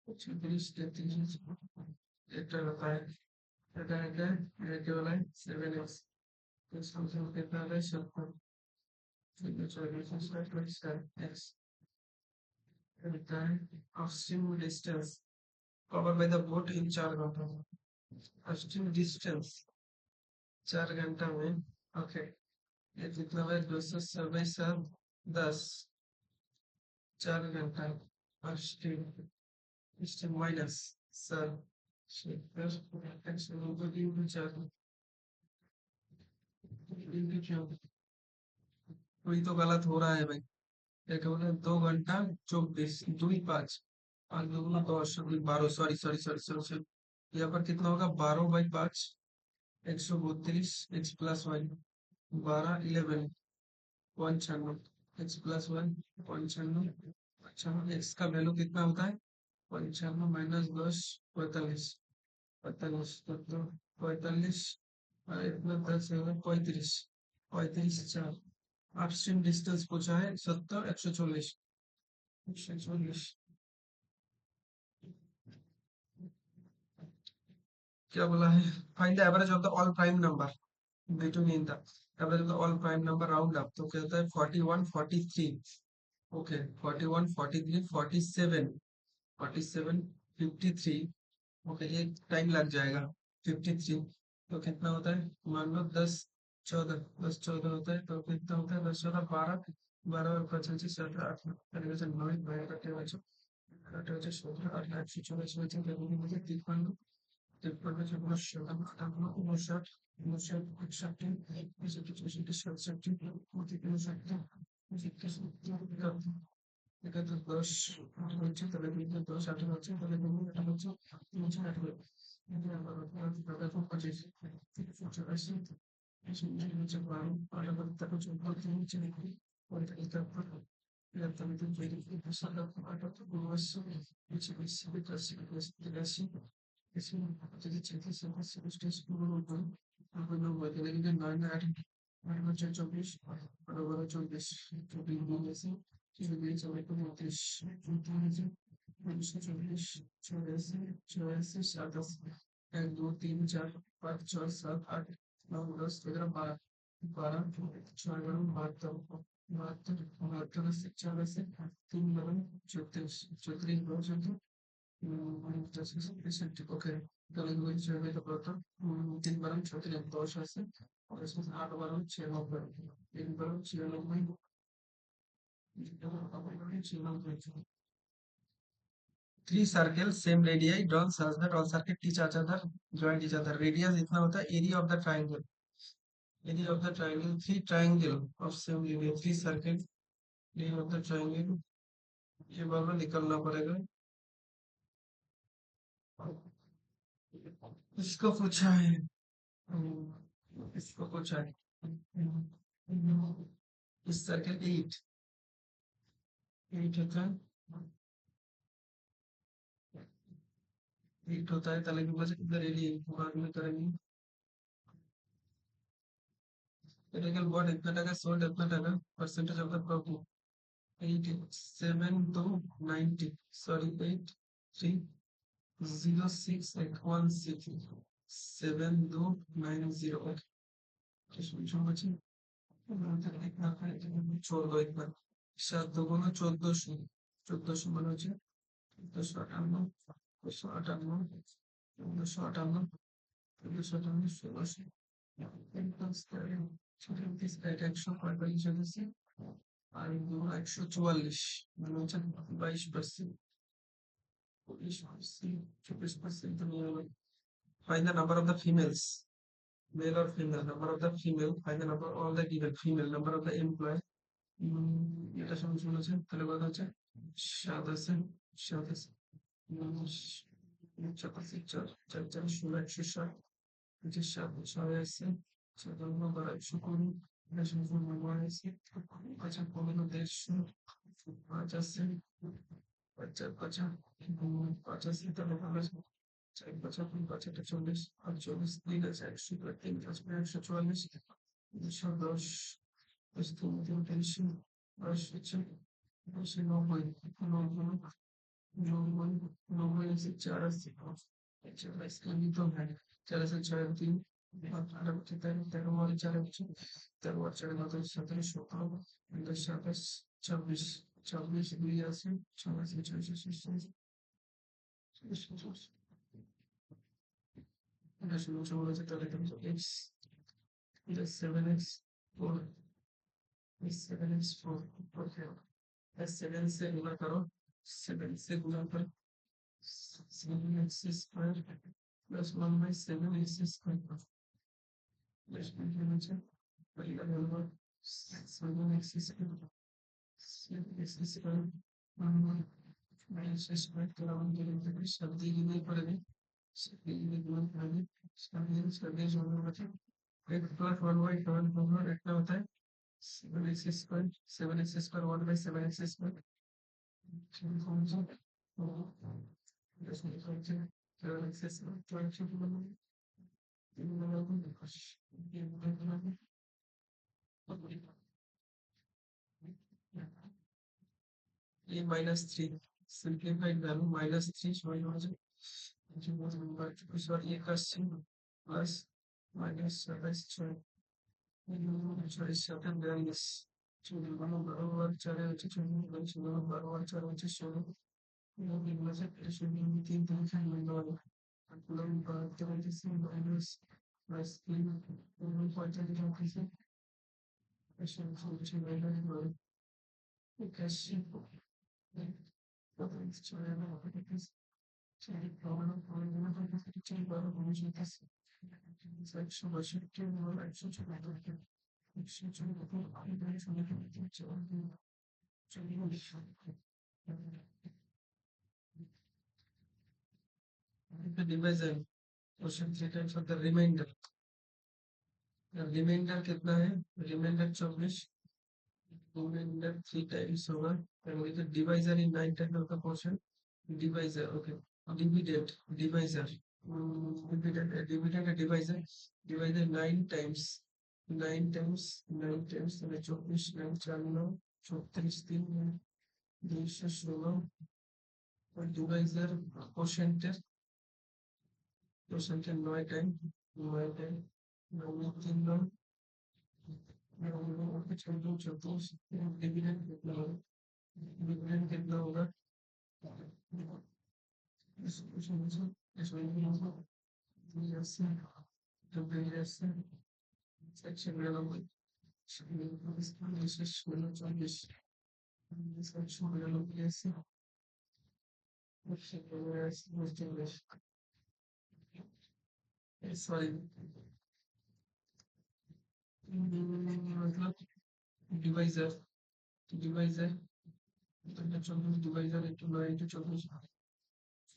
S1: 26 33 এটা होता है এটা কেवल है 7x इस फंक्शन कितना है 70 24 x होता है upstream distance cover by the boat in 4 घंटा में। फर्स्ट डिस्टेंस 4 घंटा में। ओके, ये कितना है? 200 बाई 7 10। 4 घंटा फर्स्ट डिस्टेंस माइनस सर कोई तो गलत हो रहा है भाई। क्या बोले? 2 घंटा 24 दूरी 5 5 दूना 10 दूनी 12 sorry sorry sorry sorry sorry. यहाँ पर कितना होगा? 12/5 132 x plus 1 12 11 95 x plus 1 95 95 x का वैल्यू कितना होता है? 95 माइनस 10 45 45 45 इतना 10 35 35 4। अपस्ट्रीम डिस्टेंस पूछा है 70 140 140। क्या बोला है? Find the average of the all prime number between the average of the all prime number round up. तो कहता है 41 43। ओके, 41 43 47 47 53। ओके, ये टाइम लग जाएगा। 53 तो कितना होता है? मान लो 10 14 10 14 होता है तो कितना होता है? 10 14 12 12 और 25 17 18 9 12 18 17 18 144 53 तिरपन शतम अठ्ठावन 59 59 61 61 67 এটাতে 10 হচ্ছে তাহলে কিন্তু 10 18 হচ্ছে তাহলে কিন্তু এটা হচ্ছে 318 কিন্তু আমরা এখন 25 84 হচ্ছে 12 আটাত্তর তারপর 14 হচ্ছে নাকি পরে থেকে তারপর আমি তো যদি সাদা 78 79 হচ্ছে 87 83 এসে যদি চেতে স্টেজ পুরো উপর উপর 90 তাহলে কিন্তু 9 8 8 হচ্ছে 24 আর 24 24 দিন আছে কিছু দিন চলে তো 29 29 24 84 84 27 1 2 3 4 5 6 7 8 9 10 11 12 12 6 11 72 72 72 আছে 4 আছে 3 11 34 34 পর্যন্ত ওকে তাহলে দুই ছয় কত? 3 12 34 10 আছে 8 12 96 3 12 96 three circle same radii drawn such that all circuit teach each other join each other। Radius इतना होता है area of the triangle. Area of the triangle three triangle of same radius three circle area of the triangle. ये बार बार निकलना पड़ेगा। इसको पूछा है इसको पूछा है इस सर्कल 8 8 होता है 8 होता है ताले की वजह इधर एरिया बाद में करेंगे। रेडिकल बॉन्ड इतना टका सोल्ड इतना टका percentage of the problem 87 to 90 sorry 8 3 0 6 8 1 6 7 2 9 0। छोड़ दो एक बार। 7 2 गुना 1400 1400 মানে হচ্ছে 1458 1458 1458 1458 1600 145 হচ্ছে আর 144 মানে হচ্ছে 22% 40% 24% নিয়ে গেল। Find the number of the females, male or female, number of the female, find the number all the given female, number of the employee। এটা সমান আছে তাহলে কত হচ্ছে 7 আছে 7 আছে 4 আছে 4 4 4 16 160 যে 7 6 আছে 7 নম্বর 120 এটা সমান নম্বর আছে আচ্ছা 15 150 5 আছে 5 5 5 আছে তাহলে কত আছে 4 5 5 40 48 3 আছে 100 3 5 144 110 3 হচ্ছে 90 90 আছে 4 আছে 4 আছে তো হয় 4 আছে 6 3 8 হচ্ছে 13 মানে 4 হচ্ছে 13 আর 4 কত 17 17 27 26 26 2 আছে 6 আছে 6 আছে 6 এটা শূন্য সমান আছে তাহলে কিন্তু x, এটা 7x 4, 7x 4, ओके, 7 से गुणा करो, 7 से गुणा कर 7x square plus 1/7x square plus नीचे पहला number 7x square, 7x square minus square के बराबर करेंगे, सब दिए नहीं पड़ेंगे, सब दिए गुणा करेंगे, सब दिए जोड़ने बचे, एक प्लस 1/7 होगा, इतना होता है 7x square, 7x square 1/7x square, 7x square ये -3 सिंप्लीफाइड वैल्यू -3 সমান হচ্ছে সরি 81 প্লাস -27 ছয়ের সাথে 42 14 12 আর 4 হচ্ছে 14 12 আর 4 হচ্ছে 16 এগুলো আছে 3 থেকে 9 এখন বাড়তে হচ্ছে মাইনাস প্লাস 3 45 হচ্ছে এসব হচ্ছে minus 9 81 the divisor question 3 times of the remainder, remainder कितना है, रिमाइंडर 24, रिमाइंडर 3 टाइम्स होगा, और इधर divisor in 9 time of the portion, divisor okay, dividend divisor, dividend divisor, divisor 9 times, 9 times 9 times তাহলে 24 9 4 9 36 3 216 और डिवाइजर কোশেন্টের 9 টাইম 9 টাইম 9 3 9 डिविडेंड कितना होगा, dividend कितना होगा सेक्शन 99 सॉरी मतलब divisor, divisor divisor into 9 into 24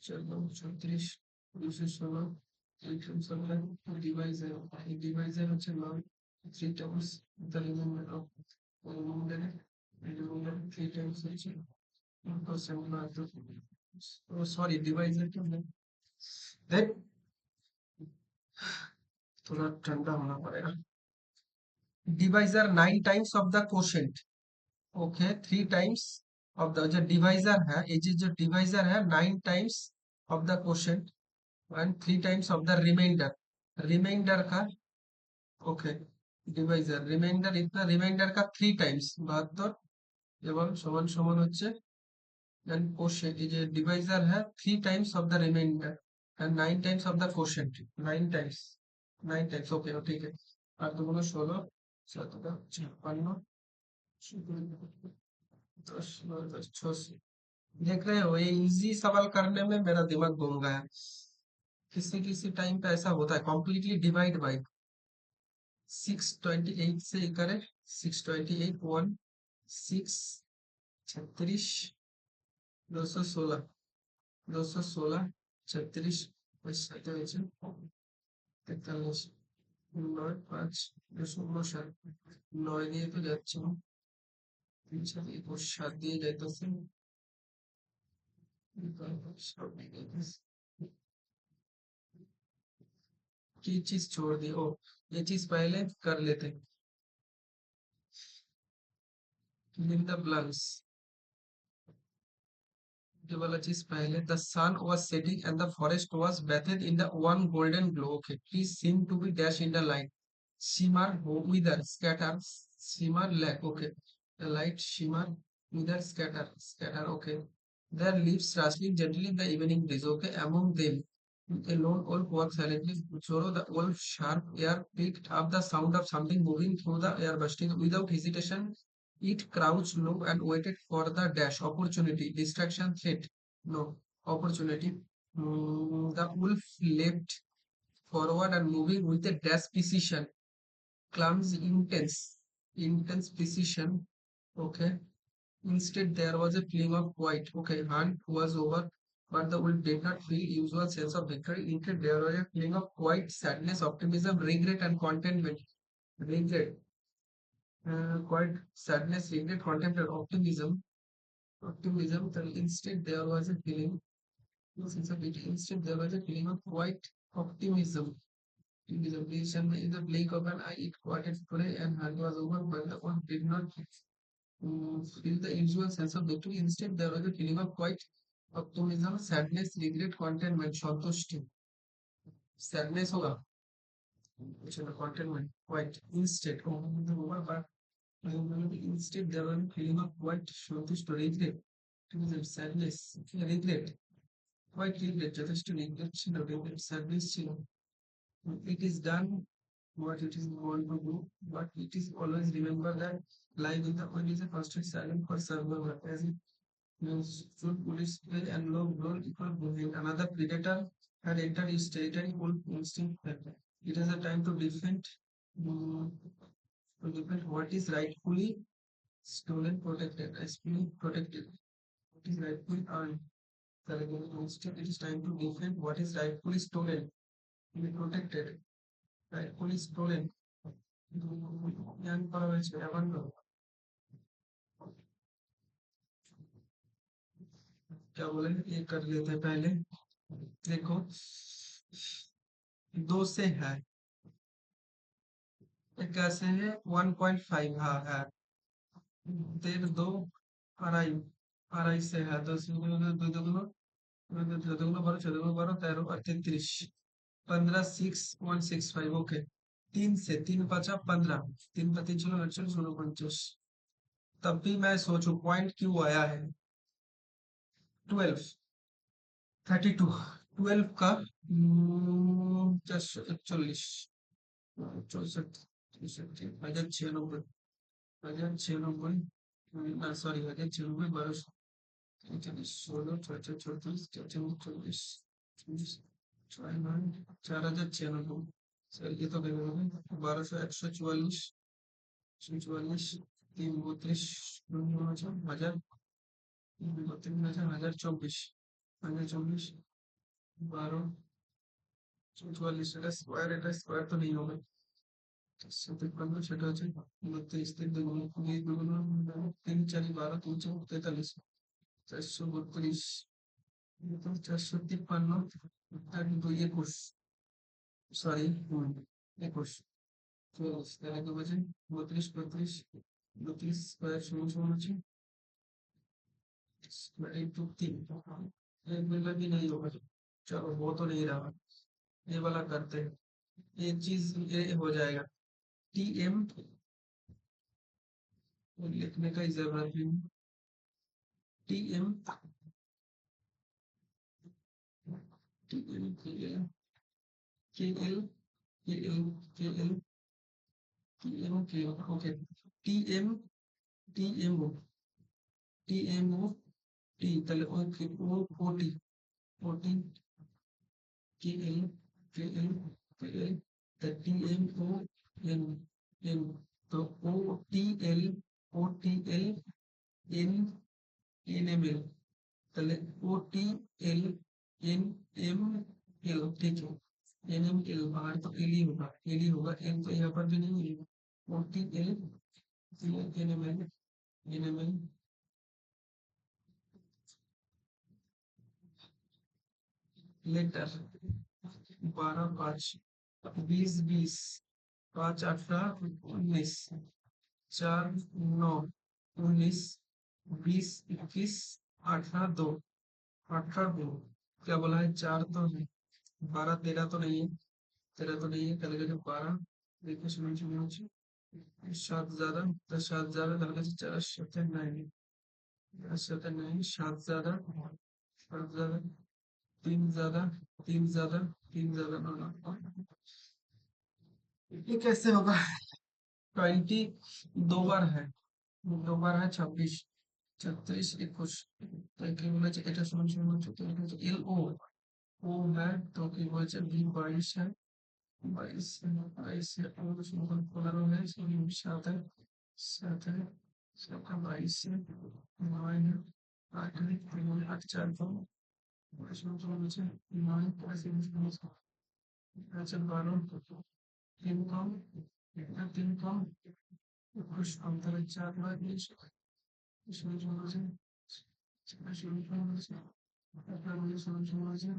S1: चलो 36 216 डिवाइजर, डिवाइजर হচ্ছে 9 3 times the remainder of remainder 3 times হচ্ছে oh sorry डिवाइजर क्यों नहीं देख थोड़ा ठंडा होना पड़ेगा, divisor 9 times of the quotient, okay 3 times of the जो डिवाइजर है, ये जो डिवाइजर है 9 times of the quotient and 3 times of the remainder, remainder का ओके डिवाइजर रिमाइंडर इतना, रिमाइंडर का 3 टाइम्स 72 এবং সমান সমান হচ্ছে দেন কোশেন্ট, এই যে ডিভাইজার है 3 times of the remainder and 9 times of the quotient, 9 times 9 times okay ठीक है, আর দুগুলো 16 7 56 10 10 600, देख रहे हो ये इजी सवाल करने में मेरा दिमाग घूम गया, किसी किसी टाइम पे ऐसा होता है कंप्लीटली डिवाइड बाय 628 से ये करें 628 1 6 36 216 216 36 সাথে হয়েছে 43 9 5 259 9 দিয়ে তো যাচ্ছে না, 3 7 21 7 দিয়ে যাইতেছে, ये चीज छोड़ दी, ओ ये चीज पहले कर लेते, इन द ब्लैंक्स ये वाला चीज पहले, the sun was setting and the forest was bathed in the one golden glow, okay please seem to be dash in the light, shimmer wither scatter, shimmer lack, okay the light shimmer wither scatter, scatter okay Their leaves rustling gently in the evening breeze. Okay, among them, a lone wolf walked silently. Choro, the wolf sharp ear picked up the sound of something moving through the air, bursting without hesitation. It crouched low and waited for the dash. Opportunity, distraction, threat. No, opportunity. The wolf leapt forward and moving with a dash precision, clumsy, intense precision. Okay. Instead, there was a feeling of quiet. Okay, hunt was over, but the wolf did not feel usual sense of victory. Instead, there was a feeling of quiet sadness, optimism, regret, and contentment. Regret, quiet sadness, regret, contentment, optimism, optimism. Then instead, there was a feeling. No sense of victory. Instead, there was a feeling of quiet optimism. Optimism. In the blink of an eye, it quieted today, and hunt was over, but the wolf did not feel the usual sense of victory. Instead, there was a feeling of quiet optimism, sadness, regret, contentment, संतुष्टि. Sadness होगा, चलो contentment, quiet. Instead, होगा, but instead there was a feeling of quiet, संतुष्ट, regret, sadness, regret, quite regret, যথেষ্ট regret ছিল, regret, sadness ছিল. It is done what it is want to do, but it is always remember that life in the world is a constant silent for survival, as it should police play and low blown equal moving. Another predator had entered his territory, wolf instinct factor. It is a time mm, to defend what is rightfully stolen, protected, rightfully protected, what is rightfully earned. Instead, it is time to defend what is rightfully stolen, to be protected, rightfully stolen. ज्ञान पर वैसे अवन्न क्या बोले ये कर लेते हैं पहले देखो दो से है ये कैसे है 1.5 हाँ है देर दो अढ़ाई अढ़ाई से है दो दो दो दो दो बारह चौदह बारह तेरह और 33 15 6165 ओके तीन से तीन पचा 15 तीन पति चलो चलो 49 तब भी मैं सोचू पॉइंट क्यों आया है 12 32 12 का 41 64 हजार 96 हजार 96 सॉरी हजार 96 12 16 14 34 44 44 4096 सर ये तो गए होंगे 1200 144 144 332 हजार 3024 1024 12 44 এটা স্কোয়ার তো নেই হবে 53 সেটা হচ্ছে 32 3 দুগুণ 2 দুগুণ 3 4 12 3 4 43 432 453 2 21 সরি 21 24 তাহলে কত বলছে 32 35 32 স্কয়ার সমান সমান হচ্ছে इंटू 3 एक मिनट भी नहीं होगा चलो वो तो नहीं रहा ये वाला करते हैं ये चीज ये हो जाएगा टी एम लिखने का जरूरत नहीं T M T M K L K L K L K L T M K okay T M T M T M O T তাহলে ওকে ও ওটি ওটি কে এল কে এল কে এল তা T M O N N তো O T L O T L N N M L তাহলে O T L N M L ठीक है N M L बाहर तो एल ही होगा एन तो यहाँ पर भी नहीं है O T L N M L N M L letter 12 5 20 20 5 18 19 4 9 19 20 21 18 2 18 2 क्या बोला है 4 तो है 12 13 तो नहीं है 13 तो नहीं है कैलकुलेट 12 देखो सुनो सुनो 7 ज्यादा 10 7 ज्यादा कैलकुलेट 4 7 9 सात नहीं, सात ज्यादा, सात ज्यादा, तीन ज्यादा, तीन ज्यादा, तीन ज्यादा, नौ, ये कैसे होगा? 20 दो बार है, दो बार है 26, 36, 21, तो কি বলেছে এটা সমান সমান হচ্ছে, তো এটা হচ্ছে এল ও, ও है तो কি বলছে বি 22 है, 22 22 है और সমান 15 है, সমান 7 है, 7 है, 7 है 22 है, 9 है, 8 है, 3 8 4 2, সমান সমান হচ্ছে 9 প্লাস 12, 3 कम, 3 कम, 21 कम, তাহলে 4 নয় 20, সমান সমান হচ্ছে, সমান সমান হচ্ছে, আপনার সমান সমান হচ্ছে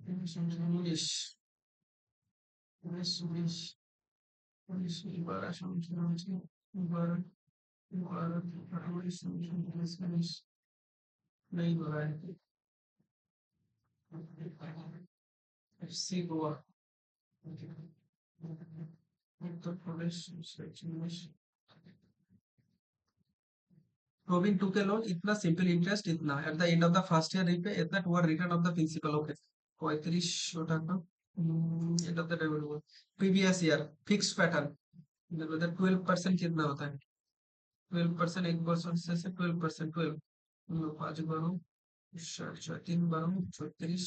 S1: 19, 19, 20, 19, 12 সমান সমান হচ্ছে 12, 12, 19 সমান সমান 19, नहीं हो रहा है। FC Goa, Uttar Pradesh, proving to के लोन इतना सिंपल इंटरेस्ट इतना at the end of the first year repay इतना toward return of the principal okay 35 টাকা end of the development previous year fix pattern 12% कितना होता है? 12% एक बरसों से 12%, 12 पाँच बारो 60, 3 बारो 36,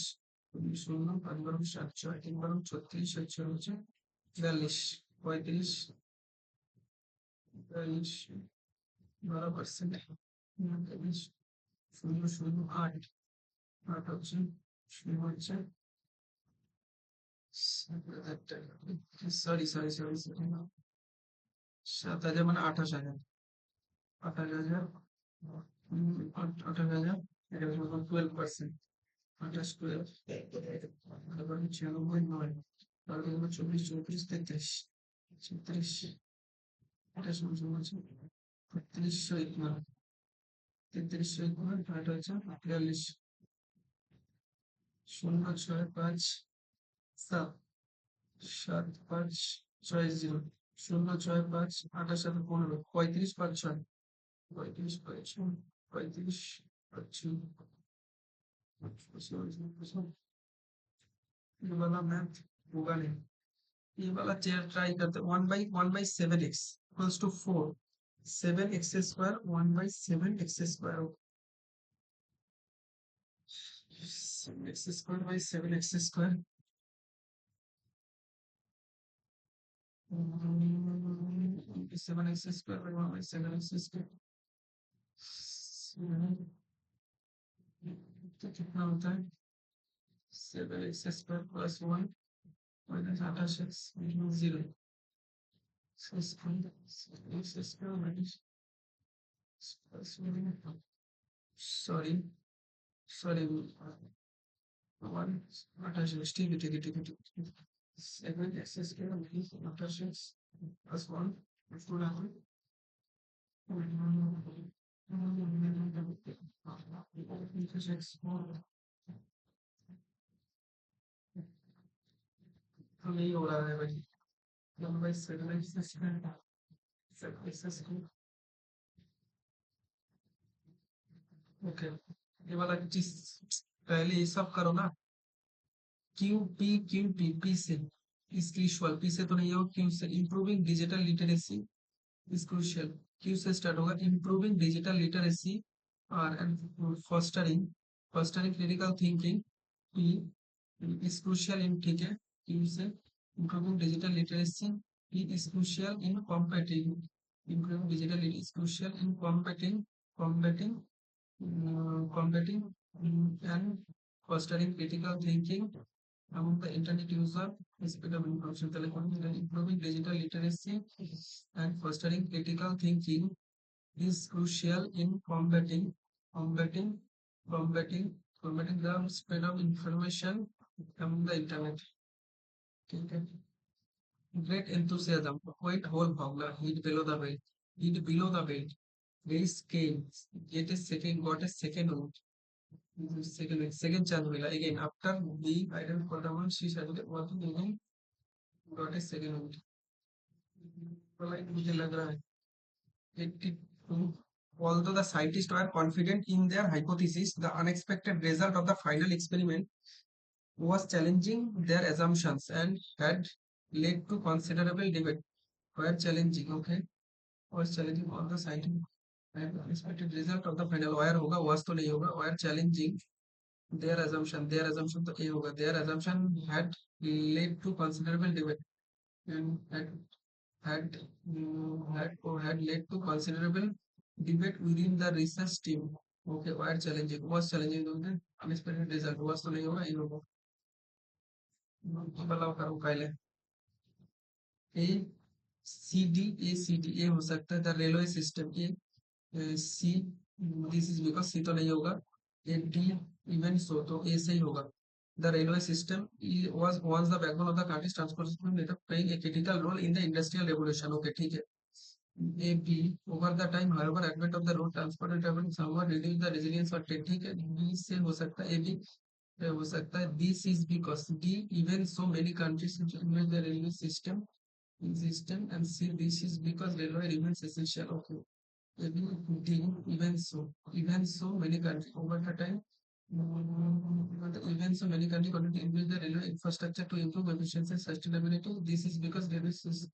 S1: 0 5 बारो 60, 3 बारो 36, 42, 35, 42, 12%, 43, 0 0 8, 8 হচ্ছে, 0 হচ্ছে, সরি সরি সরি সরি, 7,000 মানে 28,000, 28,000, 28,000, এটা হলো 12%, 28, 12, তারপরে 96, 9, তারপরে হলো 24, 34, 33, 36, এটা সমান সমান হচ্ছে 33,1, 33,1, এটা হচ্ছে 43, 0 6 5 7, 7 5 6 0, 0 6 5 28 7 15, 35 5 6, 35 5 6, 35 5 6, ये वाला मैथ होगा नहीं, ये वाला चेयर ट्राई करते, 1/7x equals to 4, 7x square 1/7x square, 7x square by 7x square, 7x square by 1/7x square, तो कितना होता है 7x square plus 1 minus 28x minus 0, x square minus plus 1, sorry sorry 1 28x, ठीक है 7x square minus 28x plus 1 पूरा तो नहीं हो रहा है भाई, 1/7x square, 7x square, okay, ये वाला चीज पहले ये सब करो ना, क्यू पी से, इसकी इक्वल पी से तो नहीं होगा, क्यू से improving digital literacy is crucial, Q से स्टार्ट होगा इंप्रूविंग डिजिटल लिटरेसी और and fostering fostering critical thinking, P is crucial in, ठीक है, क्यू से improving digital literacy, P is crucial in competing, improving digital literacy is crucial in combating and fostering critical thinking among the internet user, speed of information telephone, improving digital literacy and fostering critical thinking is crucial in combating combating the spread of information among the internet, ठीक है, great enthusiasm quite whole bangla hit below the belt, raise scale, get a second, got a second wound, second chance मिला again after being idle for the month she started working again, got a second wound, तो like मुझे लग रहा है 82. Although the scientists were confident in their hypothesis, the unexpected result of the final experiment was challenging their assumptions and had led to considerable debate. Were challenging, okay? Was challenging all the scientific and unexpected result of the final. Where होगा was तो नहीं होगा. Were challenging their assumption तो ये होगा. Their assumption had led to considerable debate and had led to considerable debate within the research team. Okay, were challenging was challenging होगा. Unexpected result was तो नहीं होगा. ये होगा. बताओ करो पहले. ए सी डी ए हो सकता है. The railway system C this is because C तो नहीं होगा. ए डी इवन सो तो ए से ही होगा. The railway system was once the backbone of the country's transport system network playing a critical role in the industrial revolution. Okay ठीक है. A B over the time however advent of the road transport and travel someone reduce the resilience of trade. ठीक है. B से हो सकता है. A B हो सकता है. This is because D even so many countries in the railway system existent and see this is because railway remains essential. Okay. D, even so many countries over the time, even so many countries continue to increase the railway infrastructure to improve efficiency and sustainability. This is because railway is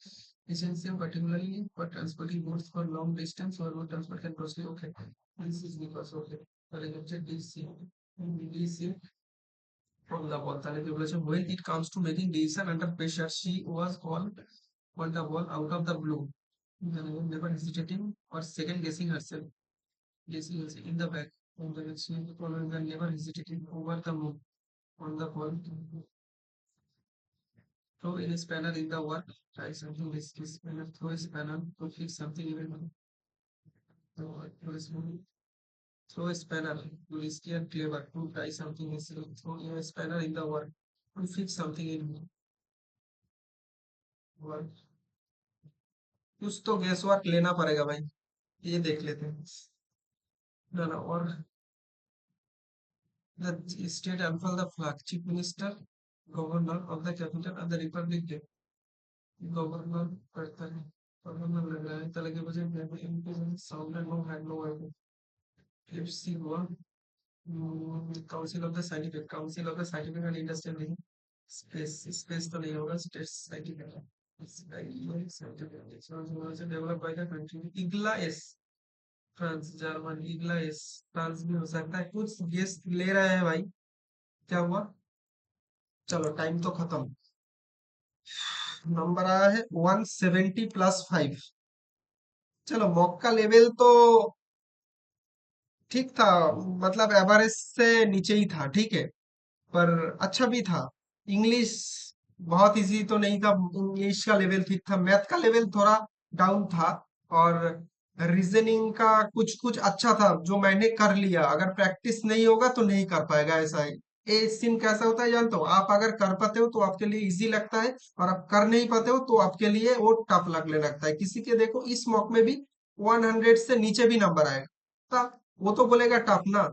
S1: essential, particularly for transporting goods for long distance or road transport can costly. Okay, this is because okay. Rejected DC, DC from the ball. তাহলে কি বলেছে? When it comes to making decision under pressure, she was on the ball out of the blue, never hesitating or second guessing herself. Guessing herself in the back on the never hesitating over the move on the ball. Throw in a spanner in the work. Try something risky. Spanner. Throw a spanner to fix something even. Throw a spanner to risky and clever to try something risky. Throw a spanner in the work to fix something in work. कुछ तो guess work लेना पड़ेगा भाई. ये देख लेते हैं. ना ना. और the state unfurled the flag. Chief Minister, Governor of the capital of the Republic Day. Governor करता है. Governor लग रहा है. तले के वजह sound and no had no idea. FC हुआ. Council of the Scientific and Industrial Space तो नहीं होगा. State Scientific. Developed by the country. इगला S France. German. इगला S France भी हो सकता है. कुछ गेस ले रहे हैं भाई. क्या हुआ? चलो टाइम तो खत्म. नंबर आया है 170 +5. चलो मॉक का लेवल तो ठीक था. मतलब एवरेज से नीचे ही था. ठीक है. पर अच्छा भी था. इंग्लिश बहुत इजी तो नहीं था. इंग्लिश का लेवल ठीक था. मैथ का लेवल थोड़ा डाउन था. और रीजनिंग का कुछ कुछ अच्छा था जो मैंने कर लिया. अगर प्रैक्टिस नहीं होगा तो नहीं कर पाएगा. ऐसा है. ए सिम कैसा होता है जानते हो? आप अगर कर पाते हो तो आपके लिए इजी लगता है. और आप कर नहीं पाते हो तो आपके लिए वो टफ लगने लगता है. किसी के देखो इस मॉक में भी 100 से नीचे भी नंबर आएगा. वो तो बोलेगा टफ ना.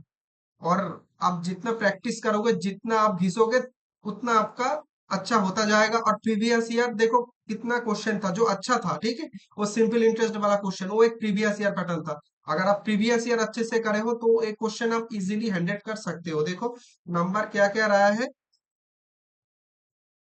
S1: और आप जितना प्रैक्टिस करोगे जितना आप घिसोगे उतना आपका अच्छा होता जाएगा. और प्रीवियस ईयर देखो कितना क्वेश्चन था जो अच्छा था. ठीक है. वो सिंपल इंटरेस्ट वाला क्वेश्चन वो एक प्रीवियस ईयर पैटर्न था. अगर आप प्रीवियस ईयर अच्छे से करे हो तो एक क्वेश्चन आप इजीली हैंडल कर सकते हो. देखो नंबर क्या क्या रहा है.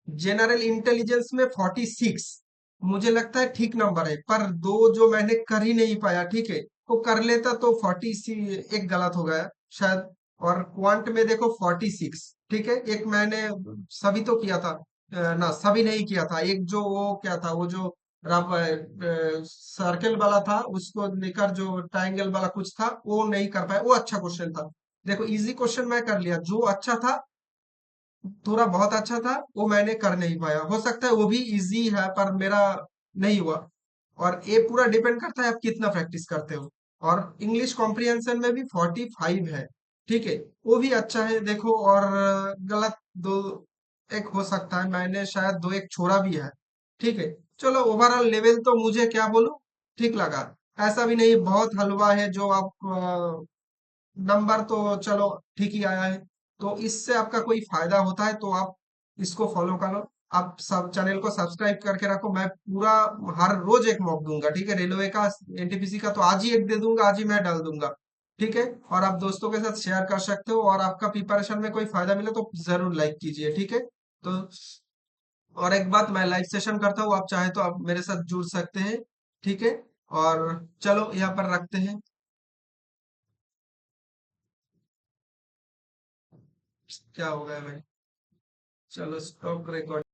S1: जनरल इंटेलिजेंस में 46 मुझे लगता है ठीक नंबर है. पर दो जो मैंने कर ही नहीं पाया. ठीक है. वो कर लेता तो 40 एक गलत हो गया शायद. और क्वांट में देखो 46. ठीक है. एक मैंने सभी तो किया था. ना सभी नहीं किया था. एक जो वो क्या था वो जो सर्कल वाला था उसको लेकर जो ट्रायंगल वाला कुछ था वो नहीं कर पाया. वो अच्छा क्वेश्चन था. देखो इजी क्वेश्चन मैं कर लिया. जो अच्छा था थोड़ा बहुत अच्छा था वो मैंने कर नहीं पाया. हो सकता है वो भी इजी है पर मेरा नहीं हुआ. और ये पूरा डिपेंड करता है आप कितना प्रैक्टिस करते हो. और इंग्लिश कॉम्प्रिहेंशन में भी 45 है. ठीक है. वो भी अच्छा है. देखो और गलत दो एक हो सकता है. मैंने शायद दो एक छोड़ा भी है. ठीक है. चलो ओवरऑल लेवल तो मुझे क्या बोलूं ठीक लगा. ऐसा भी नहीं बहुत हलवा है जो आप नंबर तो चलो ठीक ही आया है. तो इससे आपका कोई फायदा होता है तो आप इसको फॉलो करो. आप सब चैनल को सब्सक्राइब करके रखो। मैं पूरा हर रोज एक मॉक दूंगा, ठीक है? रेलवे का, एनटीपीसी का तो आज ही एक दे दूंगा, आज ही मैं डाल दूंगा, ठीक है? और आप दोस्तों के साथ शेयर कर सकते हो, और आपका प्रिपरेशन में कोई फायदा मिले तो जरूर लाइक कीजिए, ठीक है? तो और एक बात, मैं लाइव सेशन करता हूँ, आप चाहे तो आप मेरे साथ जुड़ सकते हैं, ठीक है? और चलो यहाँ पर रखते हैं। क्या हो गया भाई? चलो स्टॉप रिकॉर्ड।